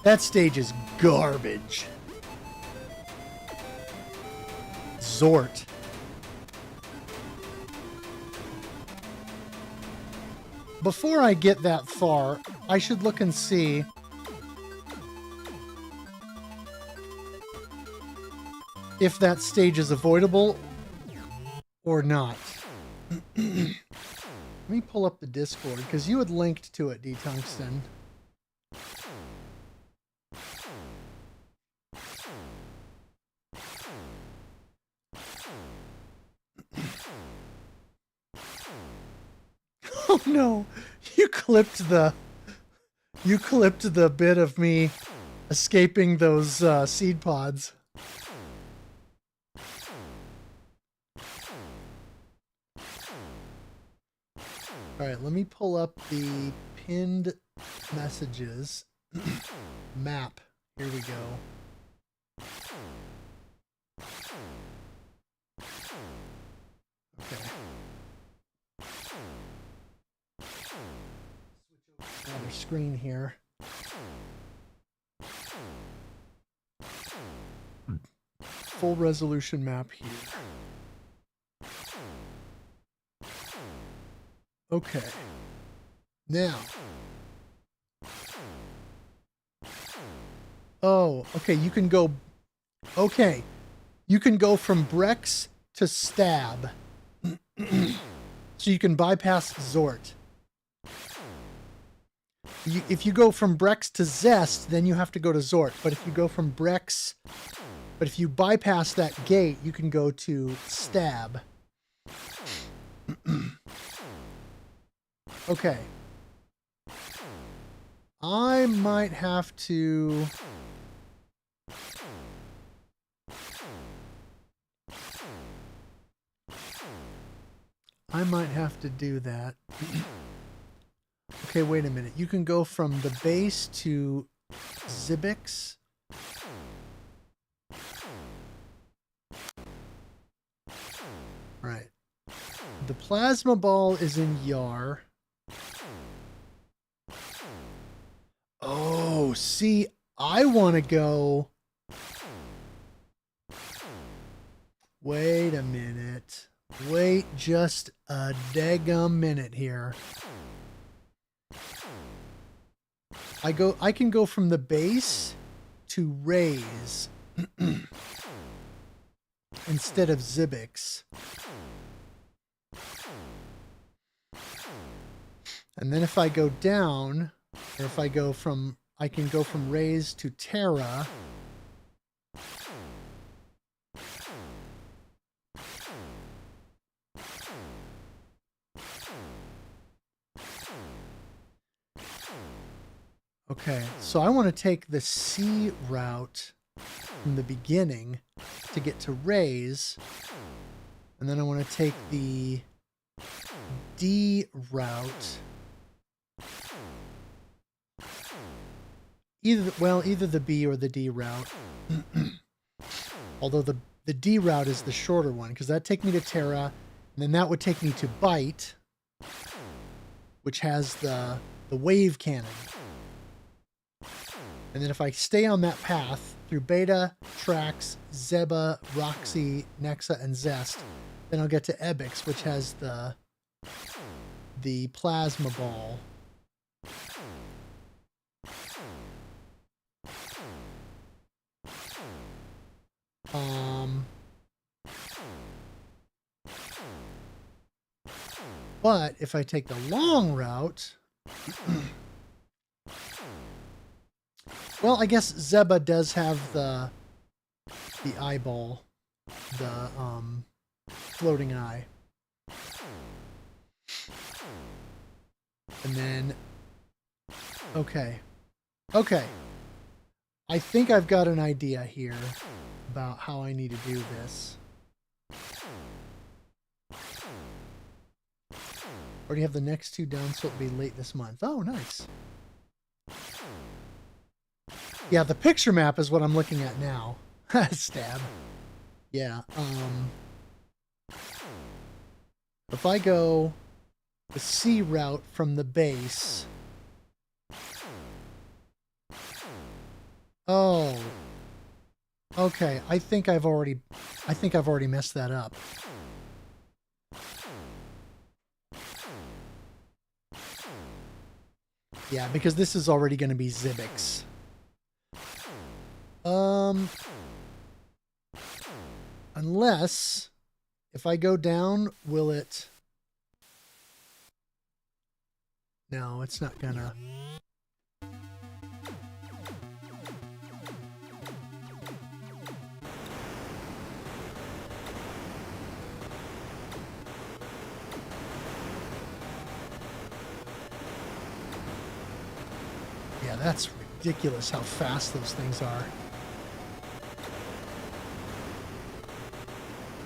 That stage is garbage. Zort. Before I get that far, I should look and see if that stage is avoidable or not. Let me pull up the Discord, because you had linked to it, D-Tungsten. Oh no, you clipped the bit of me escaping those seed pods. All right, let me pull up the pinned messages map. Here we go. Okay. screen here. Full resolution map here. Okay. Now. Oh, okay, you can go... Okay. You can go from Brex to Stab. So you can bypass Zort. If you go from Brex to Zest, then you have to go to Zort. But if you go from Brex... But if you bypass that gate, you can go to Stab. Okay. I might have to... do that. Okay, wait a minute. You can go from the base to Zibix. Right. The plasma ball is in Yar. Oh, see, I want to go... Wait a minute. Wait just a daggum minute here. I can go from the base to Raise instead of Zibix. And then if I go down, or if I go from, I can go from Raise to Terra. Okay, so I want to take the C route from the beginning to get to Raise. And then I want to take the D route. Either the B or the D route. Although the D route is the shorter one, because that'd take me to Terra, and then that would take me to Bite, which has the wave cannon. And then if I stay on that path through Beta, Trax, Zeba, Roxy, Nexa, and Zest, then I'll get to Ebix, which has the plasma ball. But if I take the long route, well, I guess Zeba does have the eyeball, the floating eye. And then, okay. I think I've got an idea here about how I need to do this. Already have the next two done, so it'll be late this month. Oh, nice. Yeah, the picture map is what I'm looking at now. Stab. Yeah, if I go the C route from the base... Oh. Okay, I think I've already messed that up. Yeah, because this is already going to be Zibix. Unless, if I go down, will it... No, it's not gonna... Yeah, that's ridiculous how fast those things are.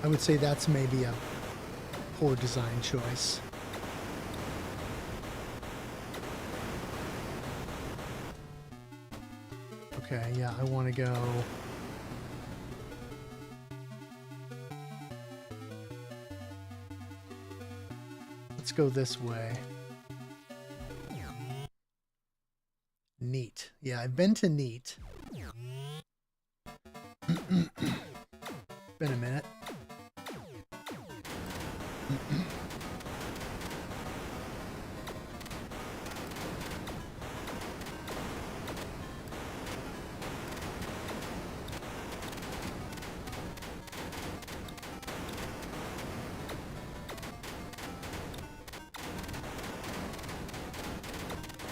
I would say that's maybe a poor design choice. Okay, yeah, I want to go... Let's go this way. Neat. Yeah, I've been to Neat. Been a minute.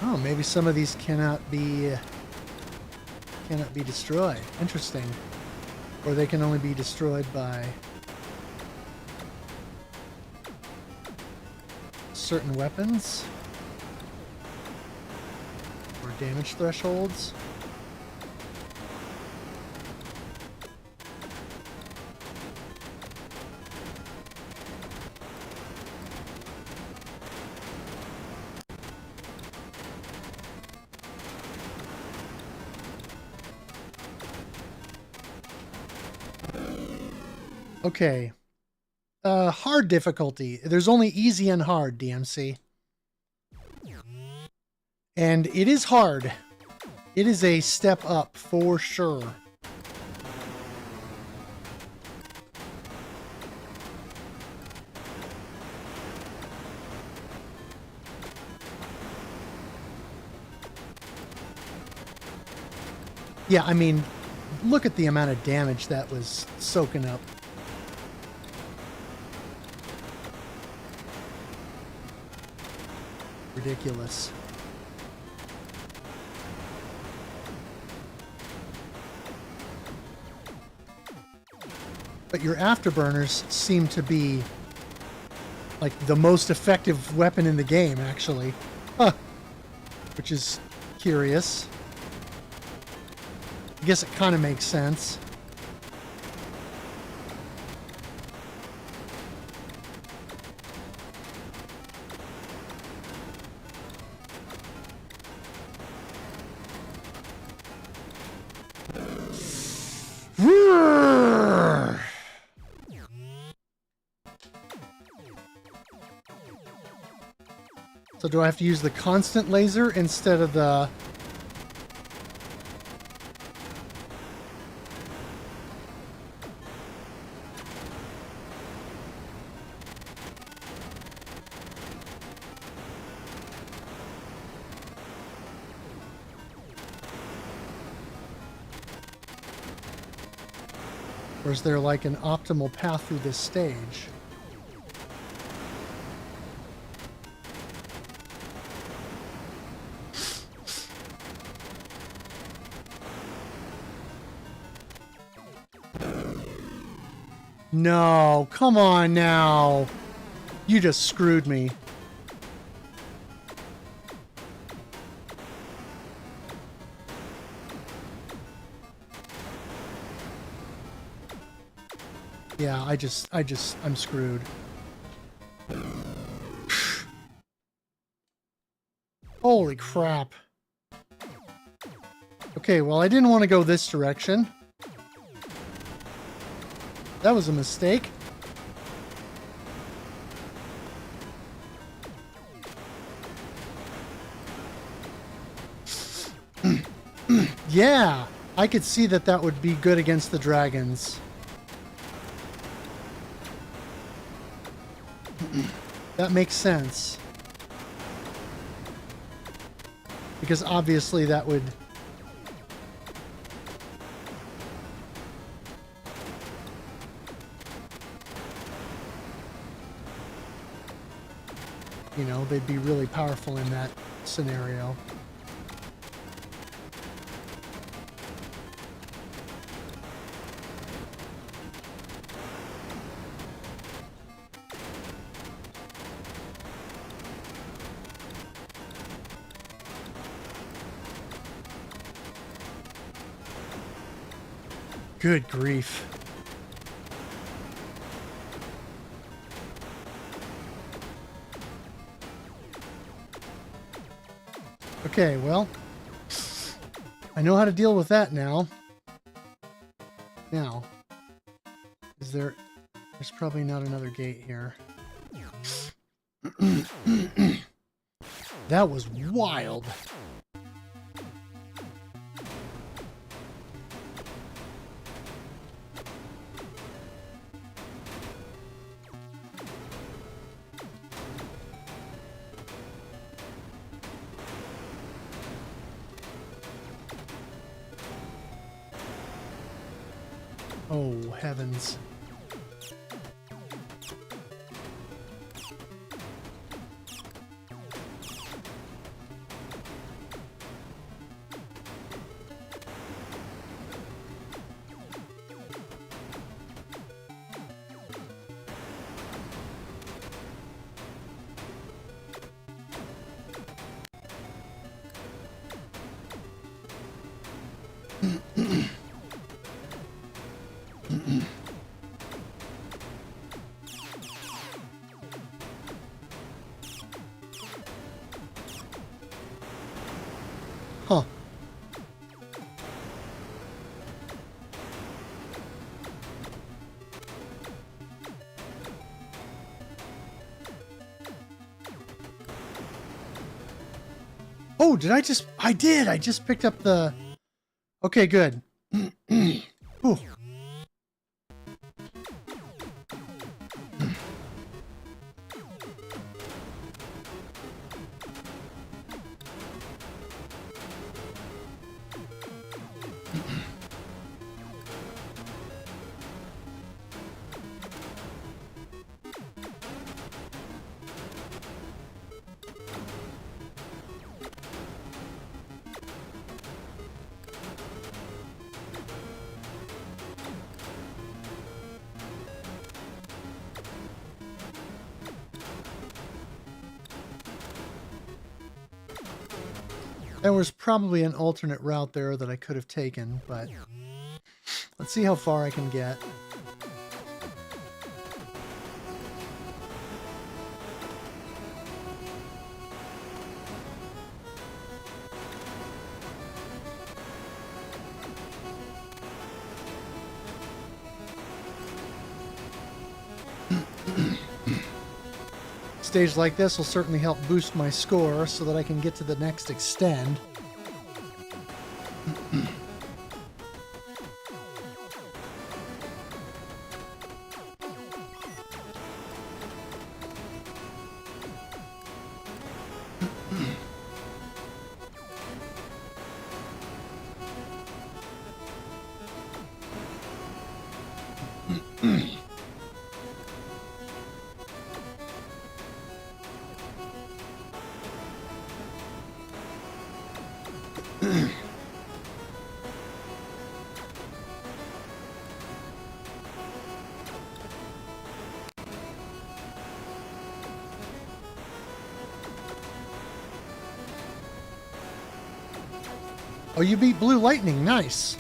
Oh, maybe some of these cannot be destroyed. Interesting. Or they can only be destroyed by certain weapons or damage thresholds. Okay. Hard difficulty. There's only easy and hard, DMC. And it is hard. It is a step up for sure. Yeah, I mean, look at the amount of damage that was soaking up. Ridiculous. But your afterburners seem to be like the most effective weapon in the game, actually. Huh. Which is curious. I guess it kind of makes sense. So do I have to use the constant laser instead of the... Or is there like an optimal path through this stage? No, come on now. You just screwed me. Yeah, I'm screwed. Holy crap. Okay, well, I didn't want to go this direction. That was a mistake. Yeah, I could see that that would be good against the dragons. That makes sense. Because obviously that would... You know, they'd be really powerful in that scenario. Good grief. Okay, well, I know how to deal with that now. Now, is there... There's probably not another gate here. That was wild. Oh, heavens. Huh. Oh, did I just... I did! I just picked up the... Okay, good. Ooh. There was probably an alternate route there that I could have taken, but let's see how far I can get. Stage like this will certainly help boost my score so that I can get to the next extend. Oh, you beat Blue Lightning. Nice.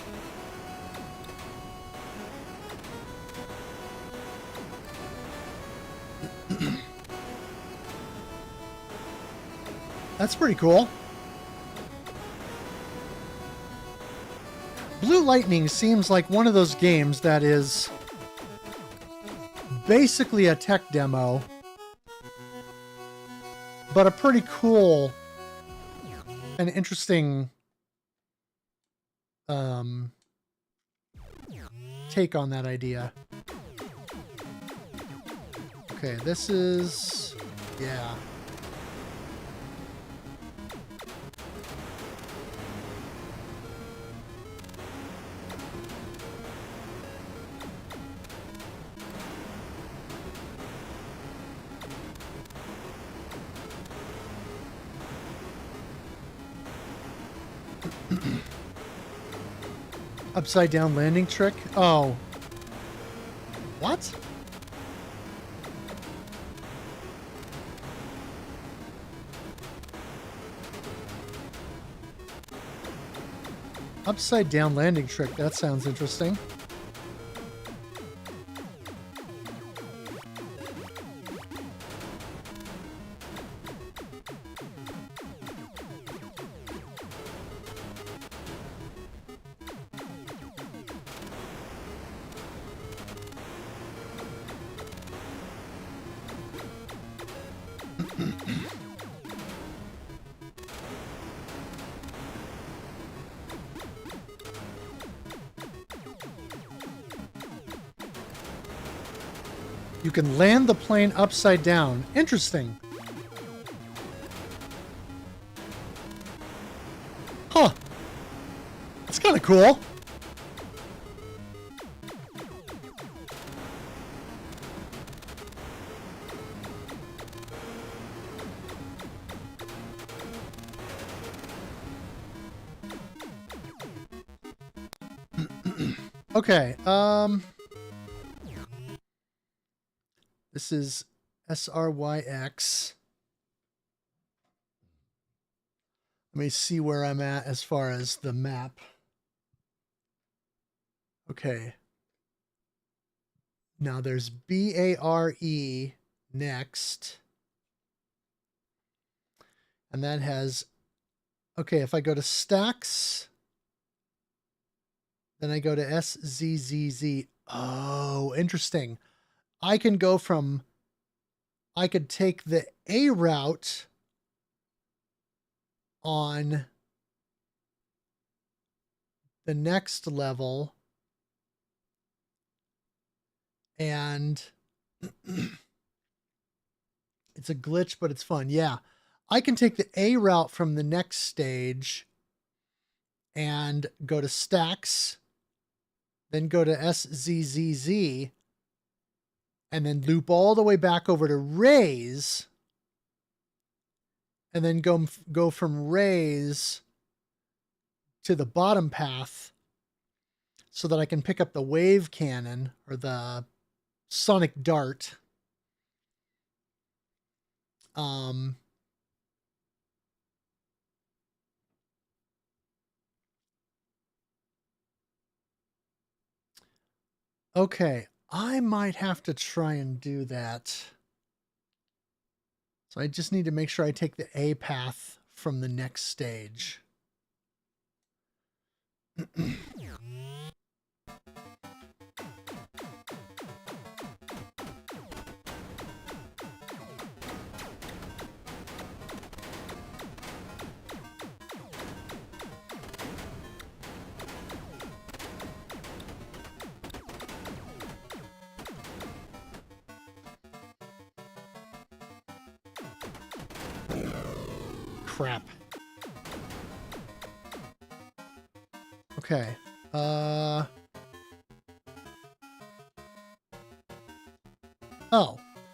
That's pretty cool. Blue Lightning seems like one of those games that is basically a tech demo, but a pretty cool and interesting take on that idea. Okay, this is... yeah. Upside down landing trick? Oh. What? Upside down landing trick. That sounds interesting. You can land the plane upside down. Interesting. Huh. That's kind of cool. Okay, this is SRYX. Let me see where I'm at as far as the map. Okay. Now there's BARE next. And that has, okay, if I go to stacks, then I go to SZZZ. Oh, interesting. I could take the A route on the next level, and it's a glitch, but it's fun. Yeah, I can take the A route from the next stage and go to stacks, then go to SZZZ, and then loop all the way back over to raise, and then go from raise to the bottom path so that I can pick up the wave cannon or the sonic dart. Okay, I might have to try and do that. So I just need to make sure I take the A path from the next stage. Crap. Okay. Oh.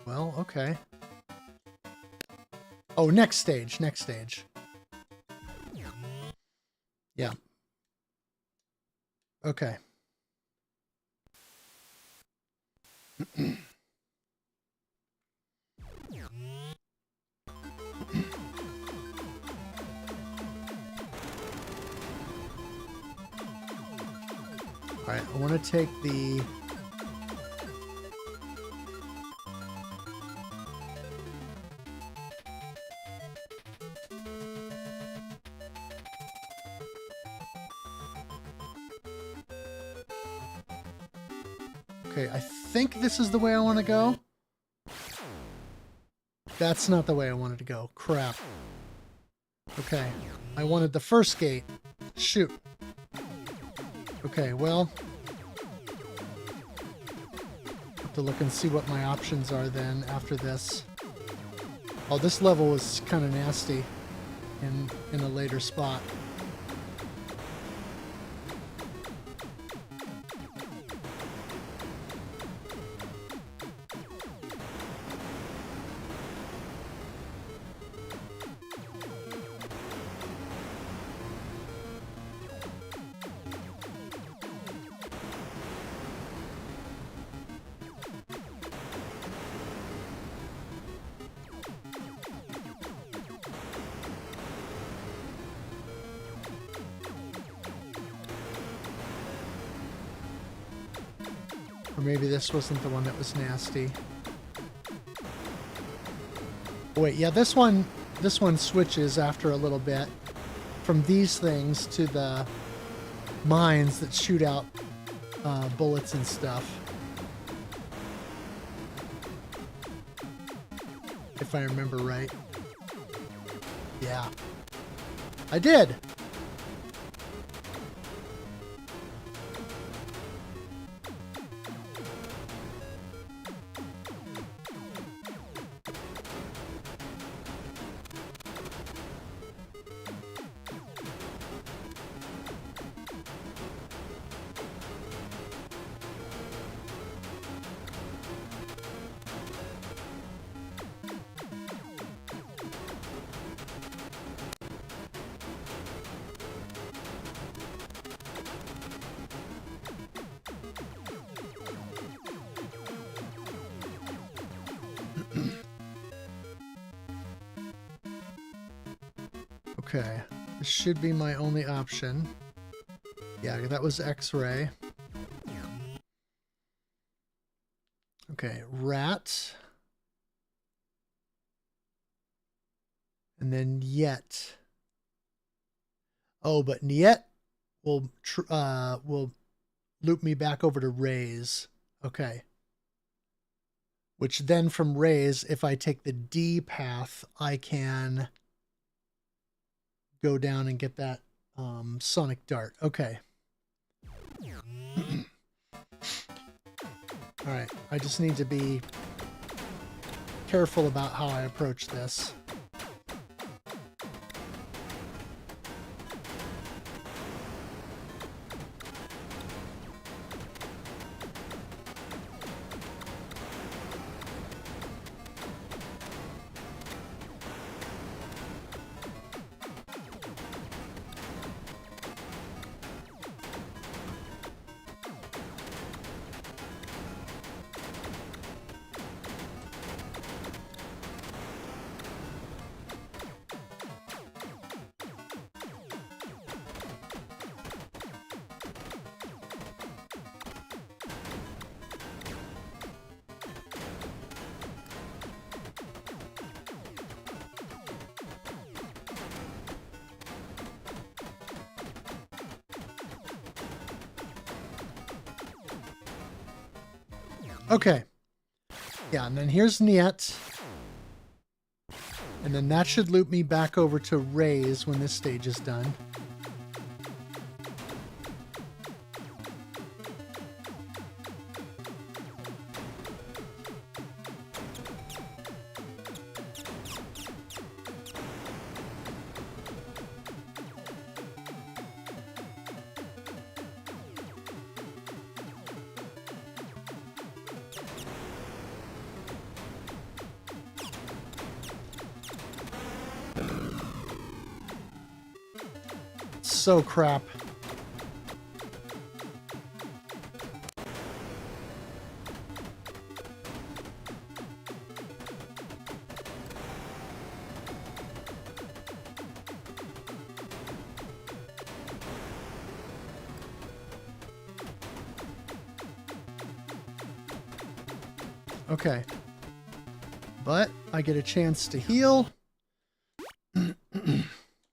Well, okay. Oh, next stage. Next stage. Yeah. Okay. All right, I want to take the... Okay, I think this is the way I want to go. That's not the way I wanted to go. Crap. Okay, I wanted the first gate. Shoot. Okay, well... have to look and see what my options are then after this. Oh, this level was kind of nasty in a later spot. Or maybe this wasn't the one that was nasty. Wait, yeah, this one switches after a little bit from these things to the mines that shoot out bullets and stuff. If I remember right. Yeah. I did! Okay, this should be my only option. Yeah, that was X-ray. Okay, rat. And then yet. Oh, but Niet will loop me back over to raise. Okay. Which then from raise, if I take the D path, I can go down and get that sonic dart. Okay. All right. I just need to be careful about how I approach this. Okay. Yeah, and then here's Niet. And then that should loop me back over to raise when this stage is done. So crap. Okay. But I get a chance to heal.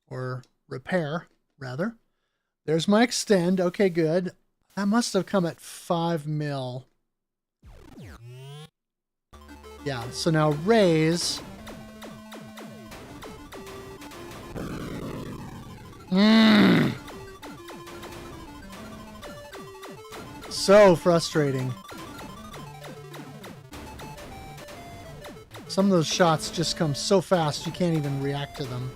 Or repair, rather. There's my extend. Okay, good. That must have come at 5 mil. Yeah, so now raise. So frustrating. Some of those shots just come so fast you can't even react to them.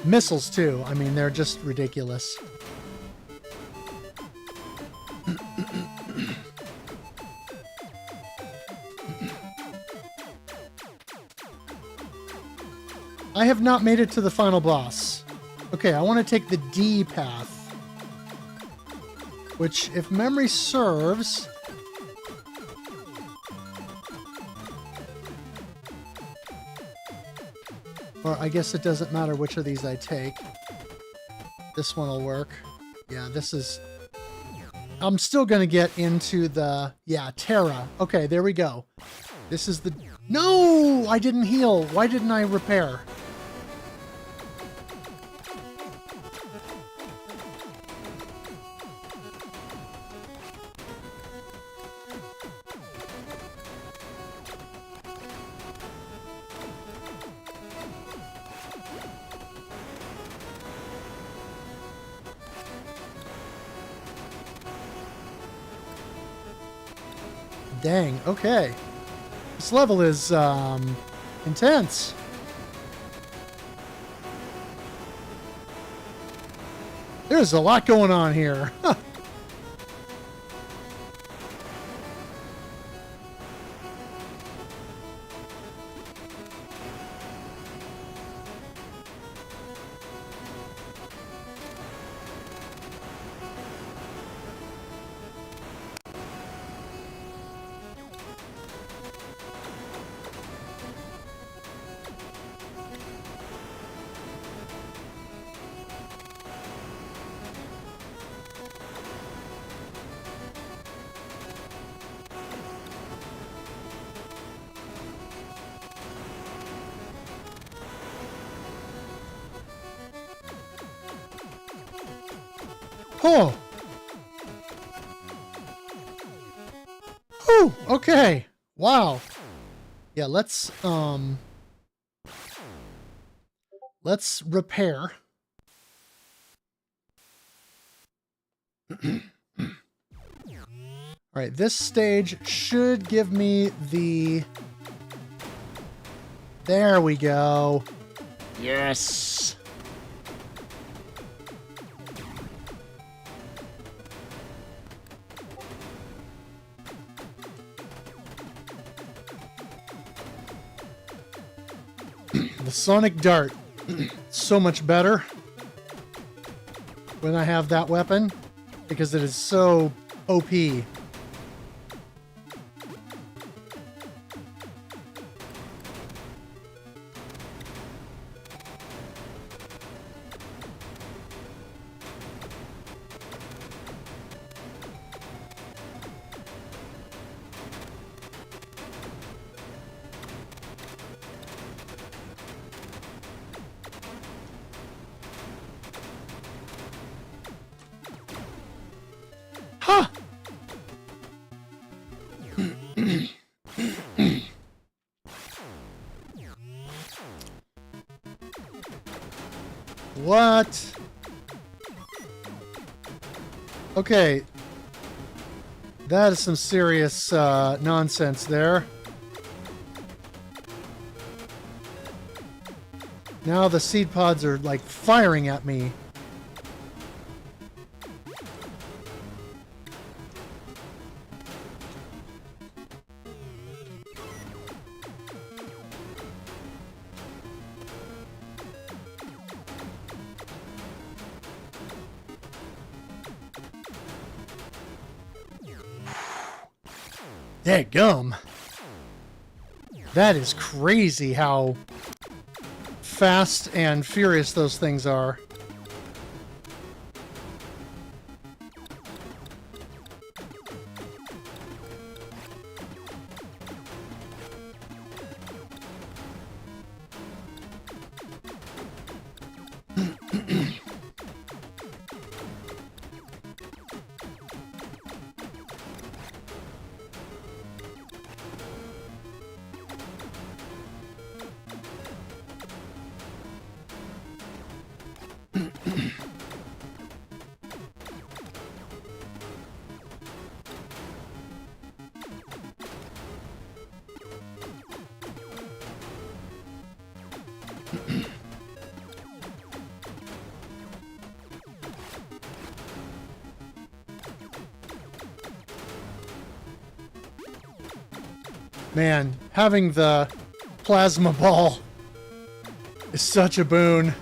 Missiles too. I mean, they're just ridiculous. I have not made it to the final boss. Okay, I want to take the D path. Which, if memory serves... Or I guess it doesn't matter which of these I take. This one will work. Yeah, this is... I'm still going to get into the... Yeah, Terra. Okay, there we go. This is the... No! I didn't heal. Why didn't I repair? Dang, okay. This level is, intense. There's a lot going on here. Oh. Whew, okay. Wow. Yeah, let's repair. All right, this stage should give me the... There we go. Yes. The Sonic Dart. So much better when I have that weapon because it is so OP. Ha! What? Okay. That is some serious nonsense there. Now the seed pods are like firing at me. Dadgum. That is crazy how fast and furious those things are. Man, having the plasma ball is such a boon.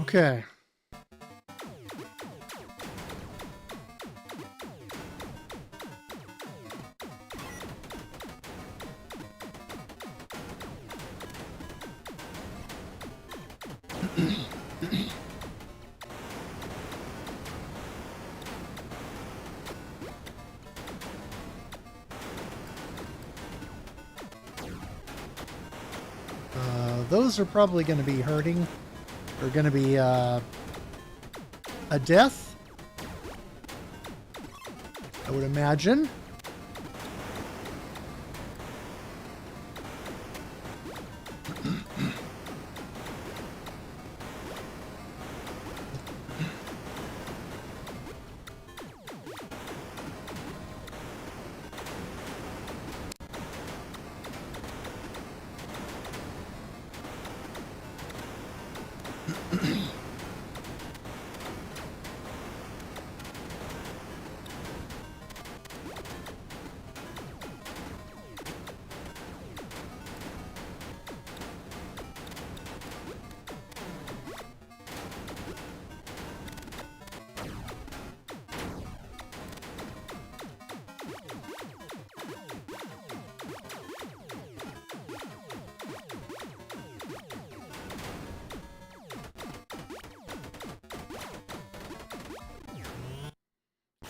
Okay. Those are probably going to be hurting. They're going to be a death, I would imagine.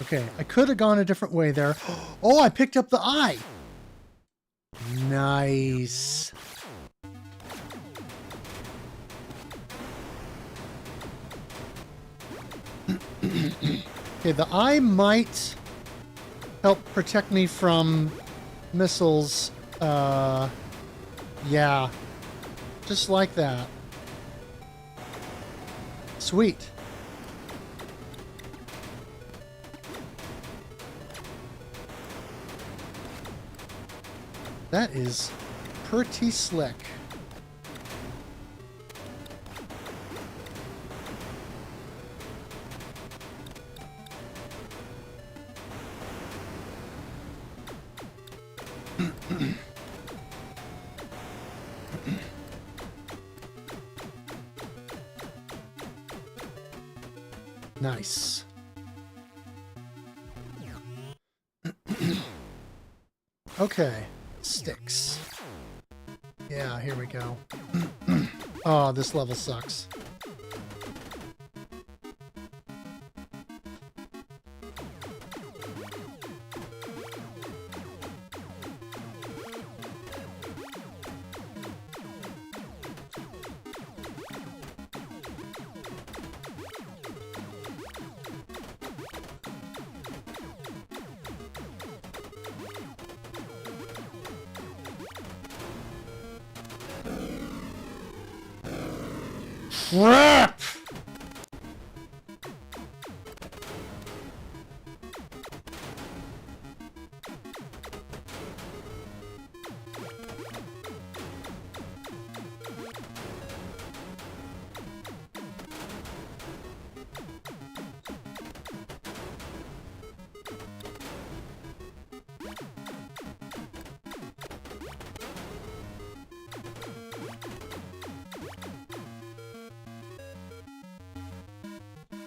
Okay, I could have gone a different way there. Oh, I picked up the eye. Nice. Okay, the eye might help protect me from missiles. Yeah. Just like that. Sweet. That is pretty slick. Nice. Okay. Sticks. Yeah, here we go. Oh, this level sucks. Crap!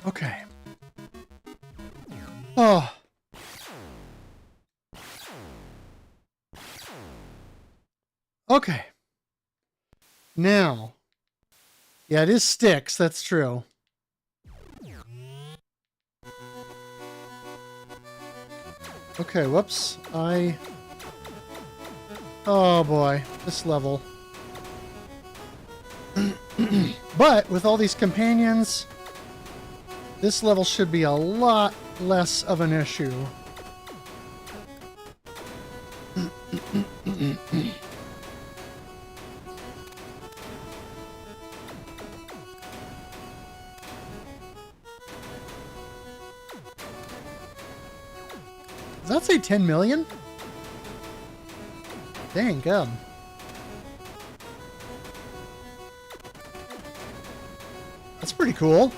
Okay. Oh. Okay. Now. Yeah, it is sticks, that's true. Okay, whoops. Oh boy, this level. But with all these companions, this level should be a lot less of an issue. Does that say 10 million? Dang, gum. That's pretty cool.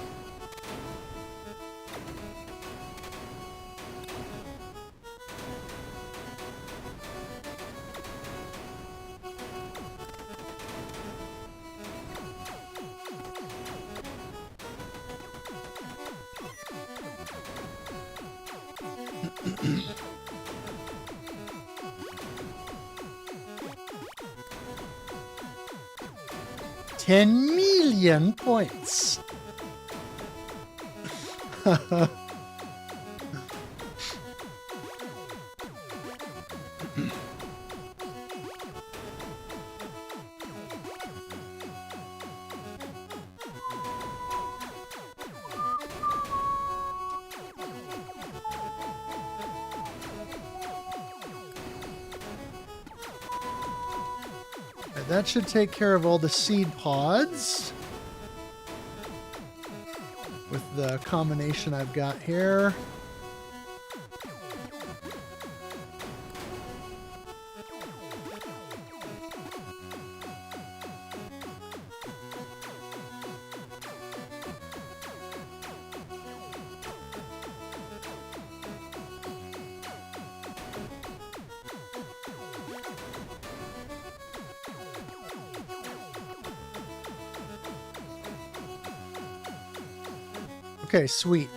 $10 million points. That should take care of all the seed pods with the combination I've got here. Okay, sweet.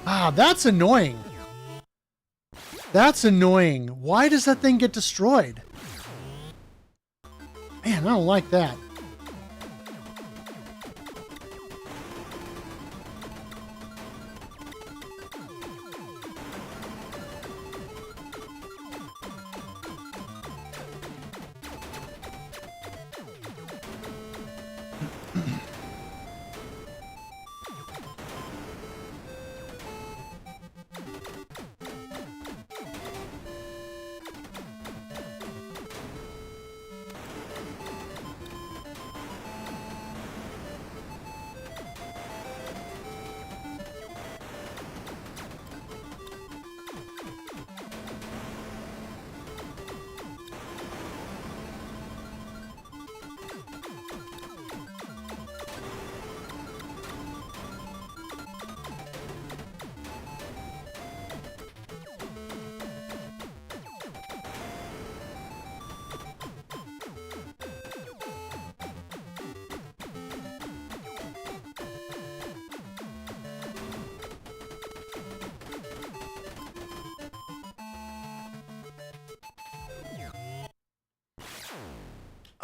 Ah, that's annoying. That's annoying. Why does that thing get destroyed? Man, I don't like that.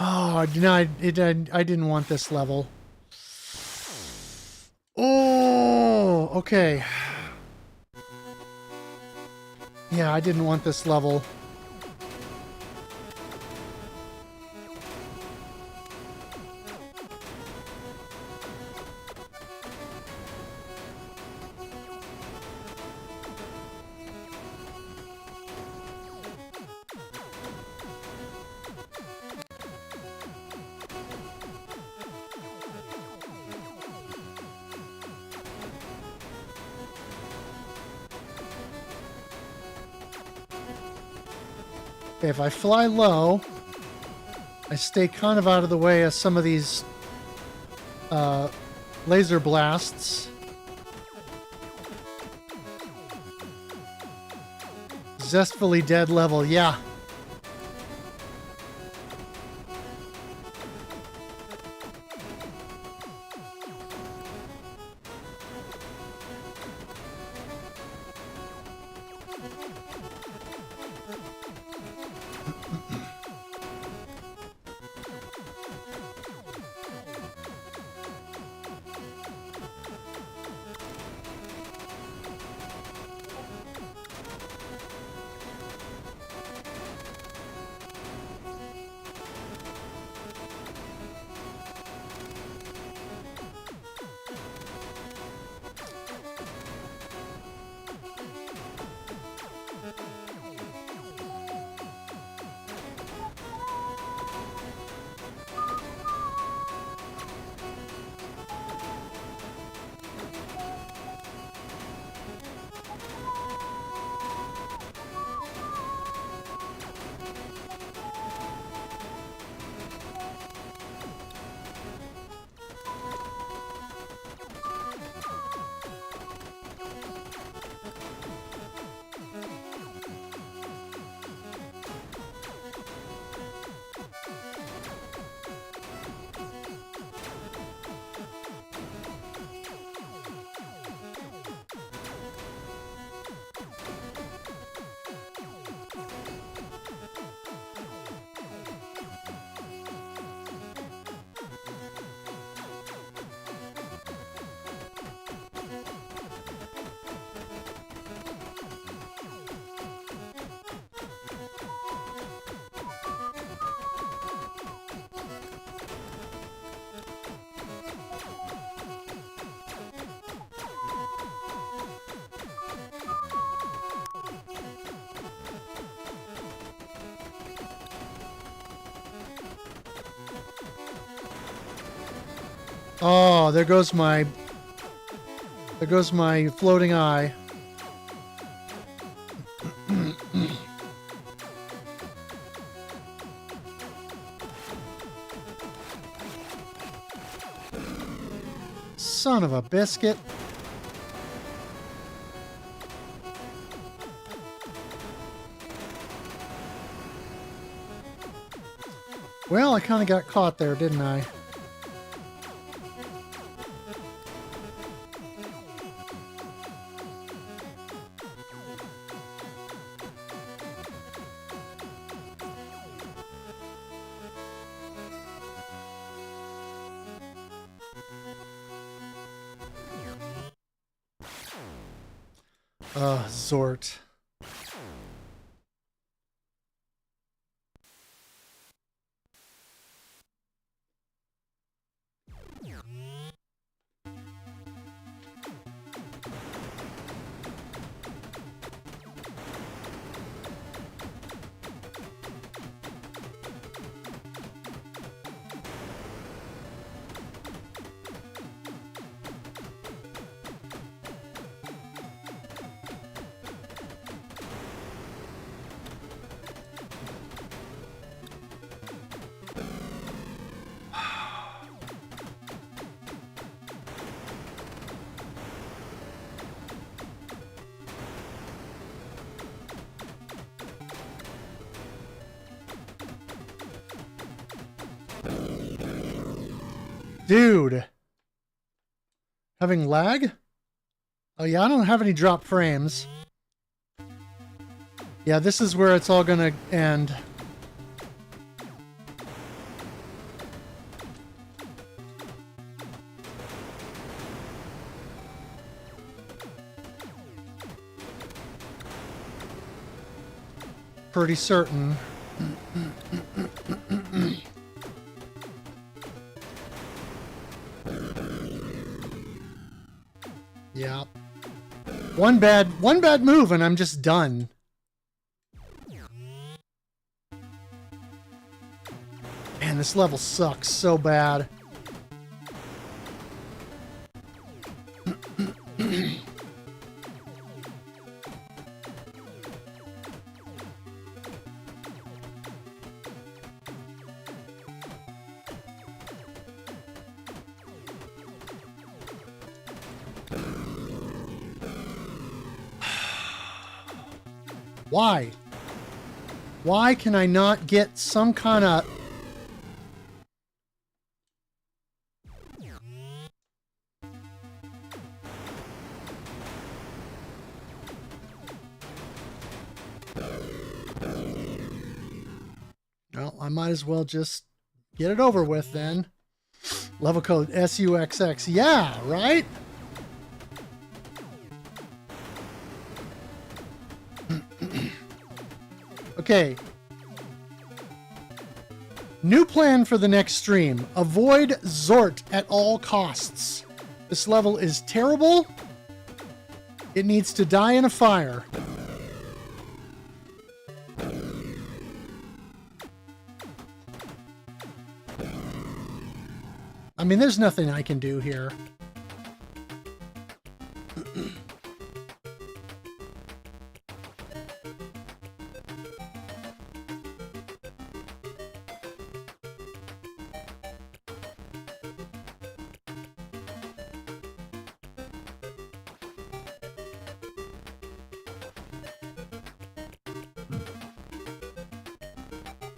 Oh, no, I didn't want this level. Oh, okay. Yeah, I didn't want this level. Okay, if I fly low, I stay kind of out of the way of some of these laser blasts. Zestfully dead level, yeah. Oh, there goes my floating eye. Son of a biscuit. Well, I kind of got caught there, didn't I? Zort. Dude. Having lag? Oh yeah, I don't have any drop frames. Yeah, this is where it's all gonna end. pretty certain. Yeah. One bad move and I'm just done. Man, this level sucks so bad. Why? Why can I not get some kind of... Well, I might as well just get it over with then. Level code SUXX. Yeah, right? Okay. New plan for the next stream. Avoid Zort at all costs. This level is terrible. It needs to die in a fire. I mean, there's nothing I can do here.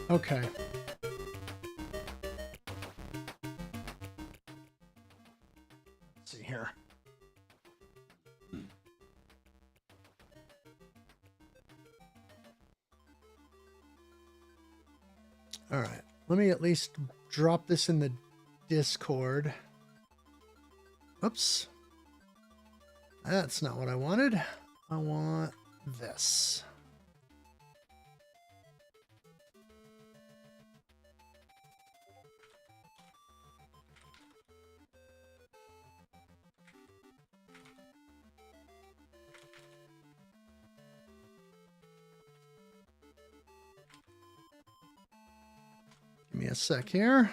Okay. Let's see here. All right. Let me at least drop this in the Discord. Oops. That's not what I wanted. I want this. Give me a sec here.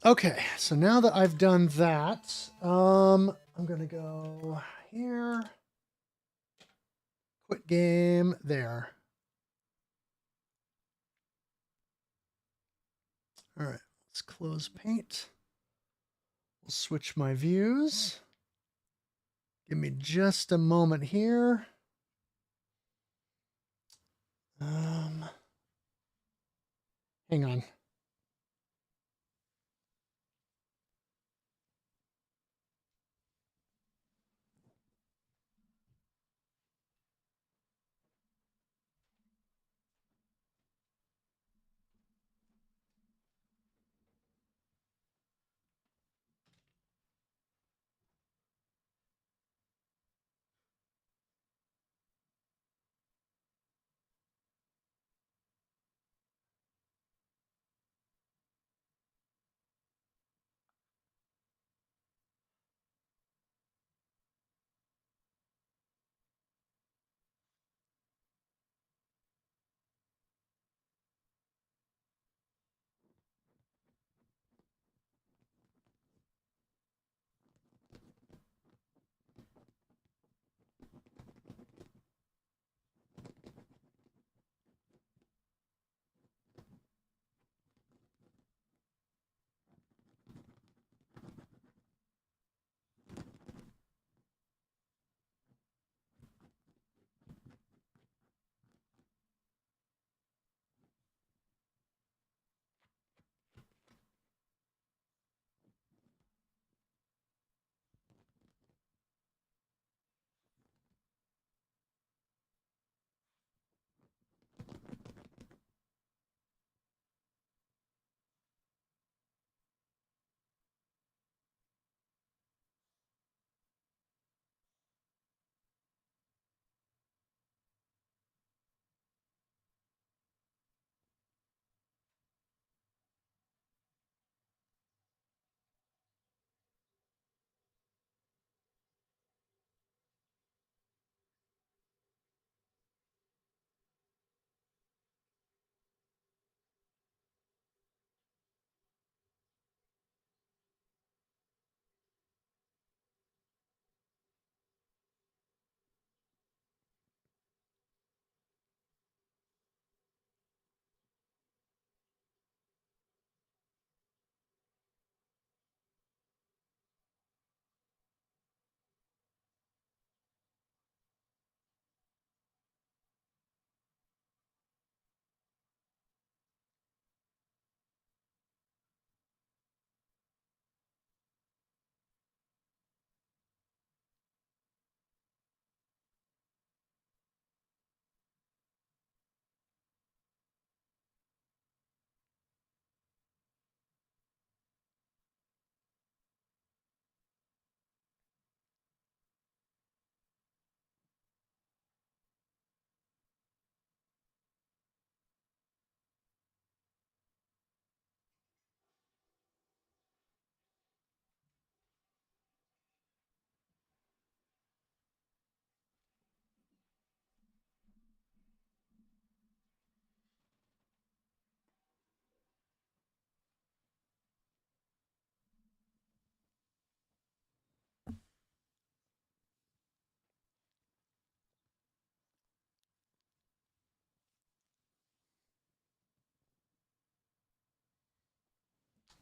Okay, so now that I've done that, I'm gonna go here, quit game, there. All right, let's close paint. We'll switch my views. Give me just a moment here. Hang on.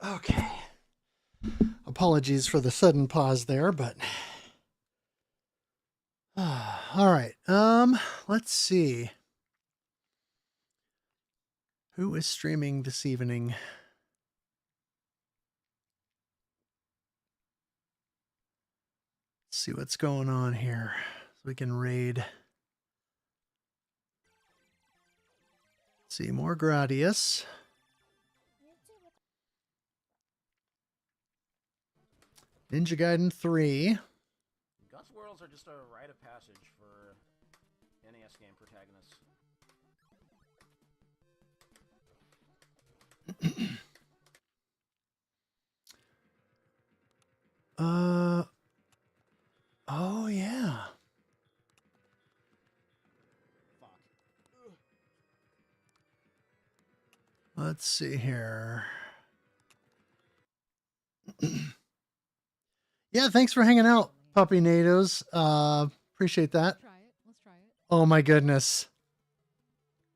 Okay. Apologies for the sudden pause there, but all right. Let's see. Who is streaming this evening? Let's see what's going on here. So we can raid. Let's see, more Gradius. Ninja Gaiden 3. Gus Worlds are just a rite of passage for NES game protagonists. Oh yeah. Fuck. Let's see here. Yeah, thanks for hanging out, Puppy Natos. Appreciate that. Try it. Let's try it. Oh my goodness.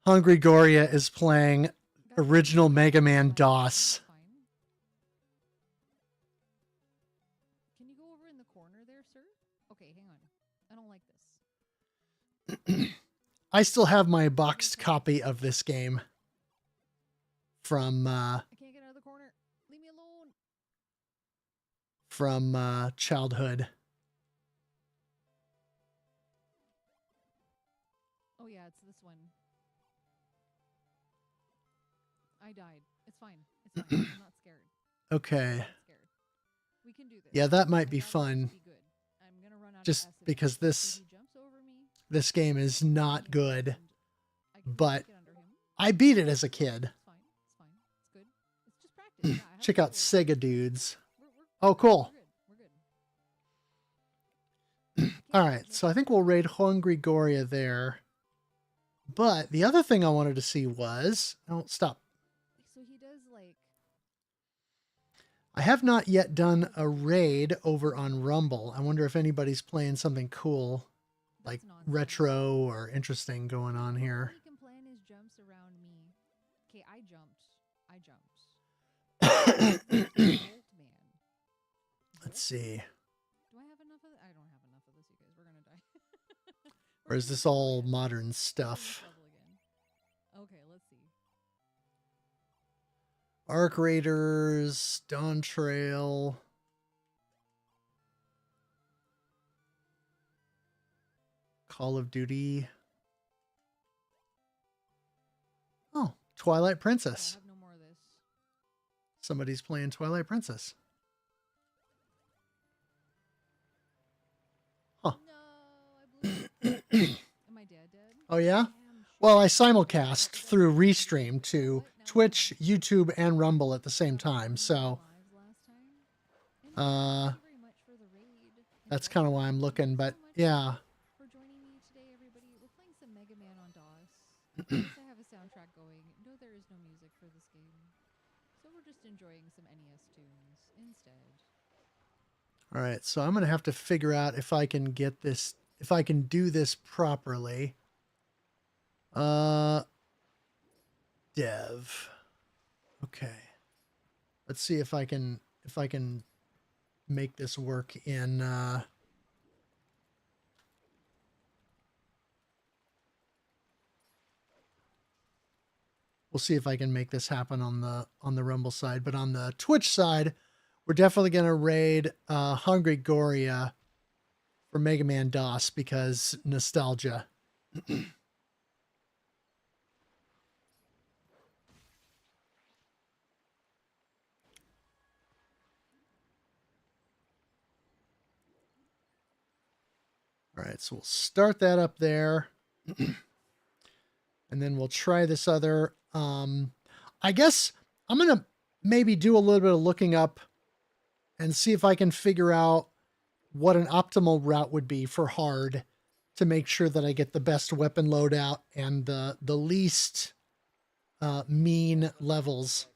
Hungry Goria is playing original Mega Man DOS. Fine. Can you go over in the corner there, sir? Okay, hang on. I don't like this. I still have my boxed copy of this game from I can't get out of the corner. Leave me alone. from childhood. Oh yeah, it's this one. I died. It's fine. It's fine. I'm not scared. Okay. I'm not scared. We can do this. Yeah, that might I be got this. fun. Be good. I'm gonna run out Just of acid because now. this- So he jumps over me, This game is not good. and I can but get under him. I beat it as a kid. It's fine. It's fine. It's good. It's just practice. Yeah, I have Check to out do it. Sega Dudes. We're Oh, cool. We're good. We're good. All right, so I think we'll raid Hungry Goria there. But the other thing I wanted to see was... Oh, stop. So he does like I have not yet done a raid over on Rumble. I wonder if anybody's playing something cool, like that's nonsense. retro or interesting going on All here. he can plan is jumps around me. Okay, I jumped. Bolt man. Let's see. Do I have enough of I don't have enough of this, you guys. We're gonna die. Or is this all modern stuff? Okay, let's see. Arc Raiders, Dawn Trail. Call of Duty. Oh, Twilight I Princess. have no more of this. Somebody's playing Twilight Princess. Huh. No, I blew it. Am I dead? Oh, yeah? Damn, Well, I simulcast through Restream to Twitch, YouTube, and Rumble at the same time. So Thank you very much for the raid. that's kind of why I'm looking. But yeah, For joining me today, everybody. We're playing some Mega Man on DOS. Yes, I have a soundtrack going. No, there is no music for this game. So we're just enjoying some NES tunes instead. all right. So I'm going to have to figure out if I can get this, if I can do this properly. Dev. Okay. Let's see if I can make this work in we'll see if I can make this happen on the Rumble side, but on the Twitch side, we're definitely going to raid Hungry Goria for Mega Man DOS because nostalgia. All right, so we'll start that up there. And then we'll try this other. I guess I'm going to maybe do a little bit of looking up and see if I can figure out what an optimal route would be for hard to make sure that I get the best weapon loadout and the least mean levels.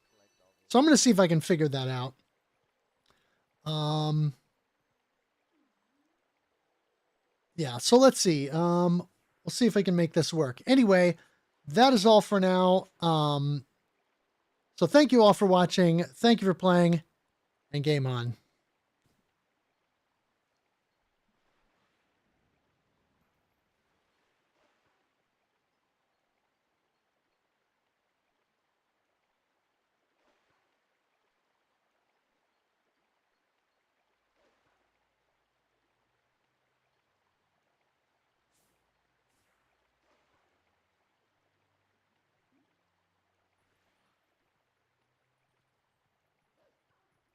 So I'm going to see if I can figure that out. Yeah, so let's see. We'll see if I can make this work. Anyway, that is all for now. So thank you all for watching. Thank you for playing, and game on.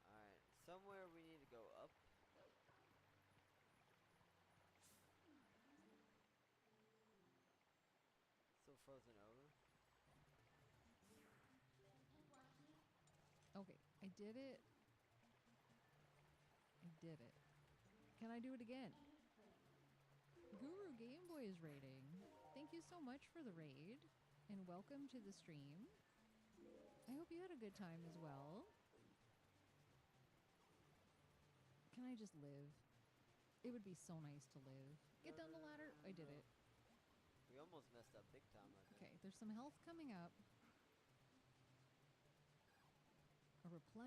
Alright, somewhere we need to go up. Still frozen over. Okay, I did it. I did it. Can I do it again? Guru Game Boy is raiding. Thank you so much for the raid, and welcome to the stream. I hope you had a good time as well. Can I just live? It would be so nice to live. Get down the ladder. I did it. We almost messed up big time, I think. Okay, there's some health coming up. A replenish.